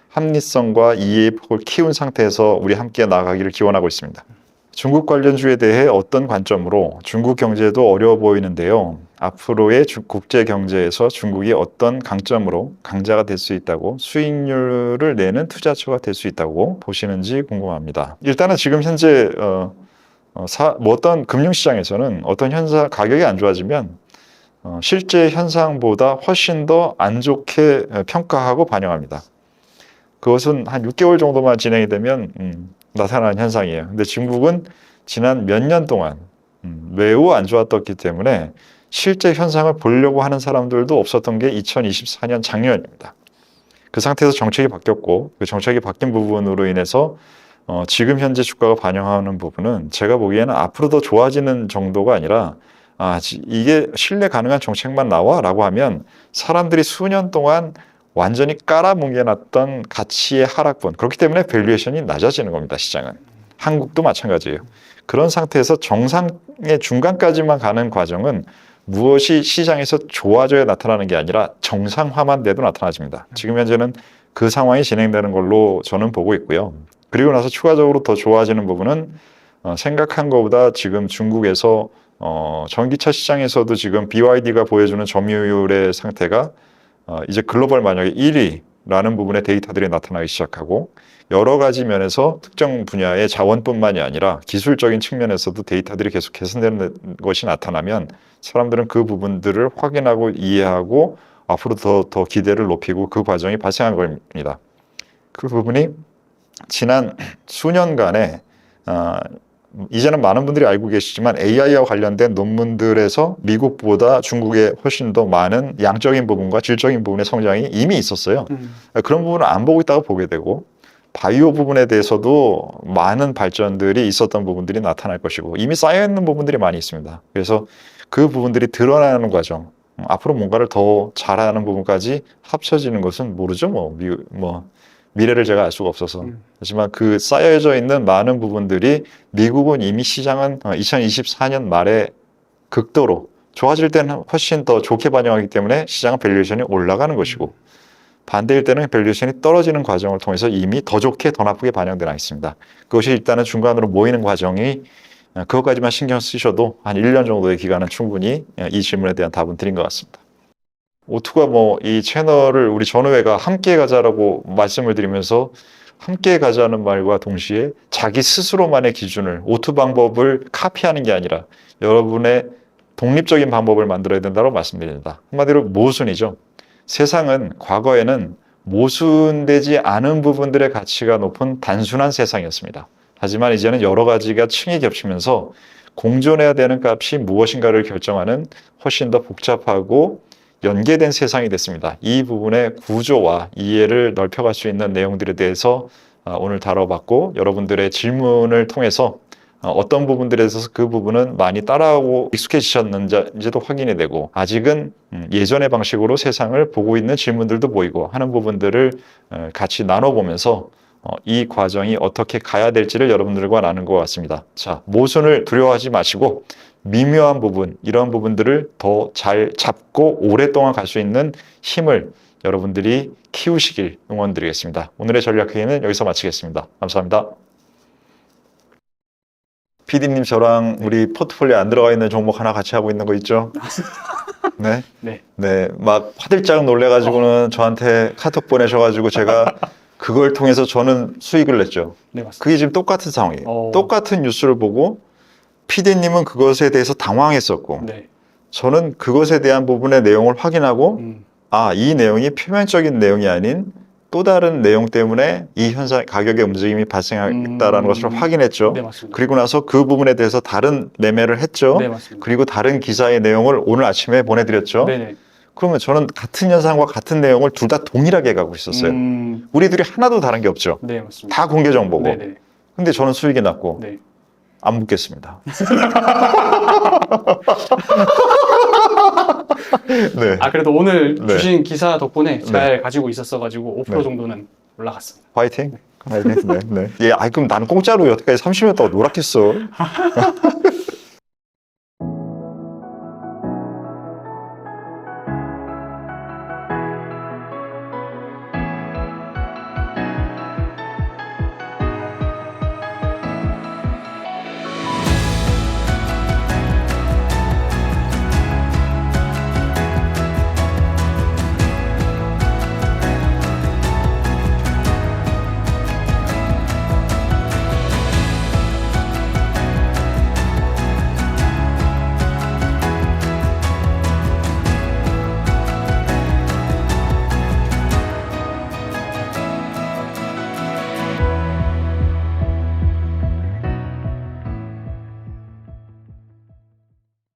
합리성과 이해의 폭을 키운 상태에서 우리 함께 나아가기를 기원하고 있습니다. 중국 관련주에 대해 어떤 관점으로 중국 경제도 어려워 보이는데요. 앞으로의 국제 경제에서 중국이 어떤 강점으로 강자가 될 수 있다고, 수익률을 내는 투자처가 될 수 있다고 보시는지 궁금합니다. 일단은 지금 현재 어떤 금융시장에서는 어떤 현상, 가격이 안 좋아지면 실제 현상보다 훨씬 더 안 좋게 평가하고 반영합니다. 그것은 한 6개월 정도만 진행이 되면 나타나는 현상이에요. 근데 중국은 지난 몇 년 동안 매우 안 좋았기 때문에 실제 현상을 보려고 하는 사람들도 없었던 게 2024년 작년입니다. 그 상태에서 정책이 바뀌었고 그 정책이 바뀐 부분으로 인해서 지금 현재 주가가 반영하는 부분은 제가 보기에는 앞으로 더 좋아지는 정도가 아니라 이게 신뢰 가능한 정책만 나와라고 하면 사람들이 수년 동안 완전히 깔아뭉개놨던 가치의 하락분, 그렇기 때문에 밸류에이션이 낮아지는 겁니다. 시장은. 한국도 마찬가지예요. 그런 상태에서 정상의 중간까지만 가는 과정은 무엇이 시장에서 좋아져야 나타나는 게 아니라 정상화만 돼도 나타나집니다. 지금 현재는 그 상황이 진행되는 걸로 저는 보고 있고요. 그리고 나서 추가적으로 더 좋아지는 부분은 생각한 것보다 지금 중국에서 전기차 시장에서도 지금 BYD가 보여주는 점유율의 상태가 이제 글로벌 만약에 1위라는 부분의 데이터들이 나타나기 시작하고 여러 가지 면에서 특정 분야의 자원뿐만이 아니라 기술적인 측면에서도 데이터들이 계속 개선되는 것이 나타나면 사람들은 그 부분들을 확인하고 이해하고 앞으로 더 기대를 높이고 그 과정이 발생한 겁니다. 그 부분이 지난 수년간에 이제는 많은 분들이 알고 계시지만 AI와 관련된 논문들에서 미국보다 중국에 훨씬 더 많은 양적인 부분과 질적인 부분의 성장이 이미 있었어요. 그런 부분을 안 보고 있다가 보게 되고 바이오 부분에 대해서도 많은 발전들이 있었던 부분들이 나타날 것이고 이미 쌓여있는 부분들이 많이 있습니다. 그래서 그 부분들이 드러나는 과정, 앞으로 뭔가를 더 잘하는 부분까지 합쳐지는 것은 모르죠. 미래를 제가 알 수가 없어서. 하지만 그 쌓여져 있는 많은 부분들이 미국은 이미 시장은 2024년 말에 극도로 좋아질 때는 훨씬 더 좋게 반영하기 때문에 시장은 밸류에이션이 올라가는 것이고 반대일 때는 밸류에이션이 떨어지는 과정을 통해서 이미 더 좋게 더 나쁘게 반영되어 있습니다. 그것이 일단은 중간으로 모이는 과정이 그것까지만 신경 쓰셔도 한 1년 정도의 기간은 충분히 이 질문에 대한 답은 드린 것 같습니다. 오투가 이 채널을 우리 전우회가 함께 가자라고 말씀을 드리면서 함께 가자는 말과 동시에 자기 스스로만의 기준을 오투 방법을 카피하는 게 아니라 여러분의 독립적인 방법을 만들어야 된다고 말씀드립니다. 한마디로 모순이죠. 세상은 과거에는 모순되지 않은 부분들의 가치가 높은 단순한 세상이었습니다. 하지만 이제는 여러 가지가 층이 겹치면서 공존해야 되는 값이 무엇인가를 결정하는 훨씬 더 복잡하고 연계된 세상이 됐습니다. 이 부분의 구조와 이해를 넓혀갈 수 있는 내용들에 대해서 오늘 다뤄봤고 여러분들의 질문을 통해서 어떤 부분들에 있어서 그 부분은 많이 따라하고 익숙해지셨는지도 확인이 되고 아직은 예전의 방식으로 세상을 보고 있는 질문들도 보이고 하는 부분들을 같이 나눠보면서 이 과정이 어떻게 가야 될지를 여러분들과 나눈 것 같습니다. 자, 모순을 두려워하지 마시고 미묘한 부분, 이런 부분들을 더 잘 잡고 오랫동안 갈 수 있는 힘을 여러분들이 키우시길 응원드리겠습니다. 오늘의 전략회의는 여기서 마치겠습니다. 감사합니다. PD님 저랑 우리 포트폴리오에 안 들어가 있는 종목 하나 같이 하고 있는 거 있죠? 네. 네. 막 화들짝 놀래가지고는 저한테 카톡 보내셔가지고 제가 그걸 통해서 저는 수익을 냈죠. 네, 맞습니다. 그게 지금 똑같은 상황이에요. 똑같은 뉴스를 보고 PD님은 그것에 대해서 당황했었고 네. 저는 그것에 대한 부분의 내용을 확인하고 이 내용이 표면적인 내용이 아닌 또 다른 내용 때문에 이 현상 가격의 움직임이 발생했다라는 것을 확인했죠. 네, 맞습니다. 그리고 나서 그 부분에 대해서 다른 매매를 했죠. 네, 맞습니다. 그리고 다른 기사의 내용을 오늘 아침에 보내드렸죠. 네네. 그러면 저는 같은 현상과 같은 내용을 둘 다 동일하게 가고 있었어요. 우리들이 하나도 다른 게 없죠. 네, 맞습니다. 다 공개 정보고. 네네. 근데 저는 수익이 났고 네. 안 묻겠습니다. 네. 그래도 오늘 네. 주신 기사 덕분에 잘 가지고 있었어가지고 5% 정도는 올라갔습니다. 화이팅. 네. 네. 예, 그럼 나는 공짜로 여태까지 30년 동안 놀았겠어.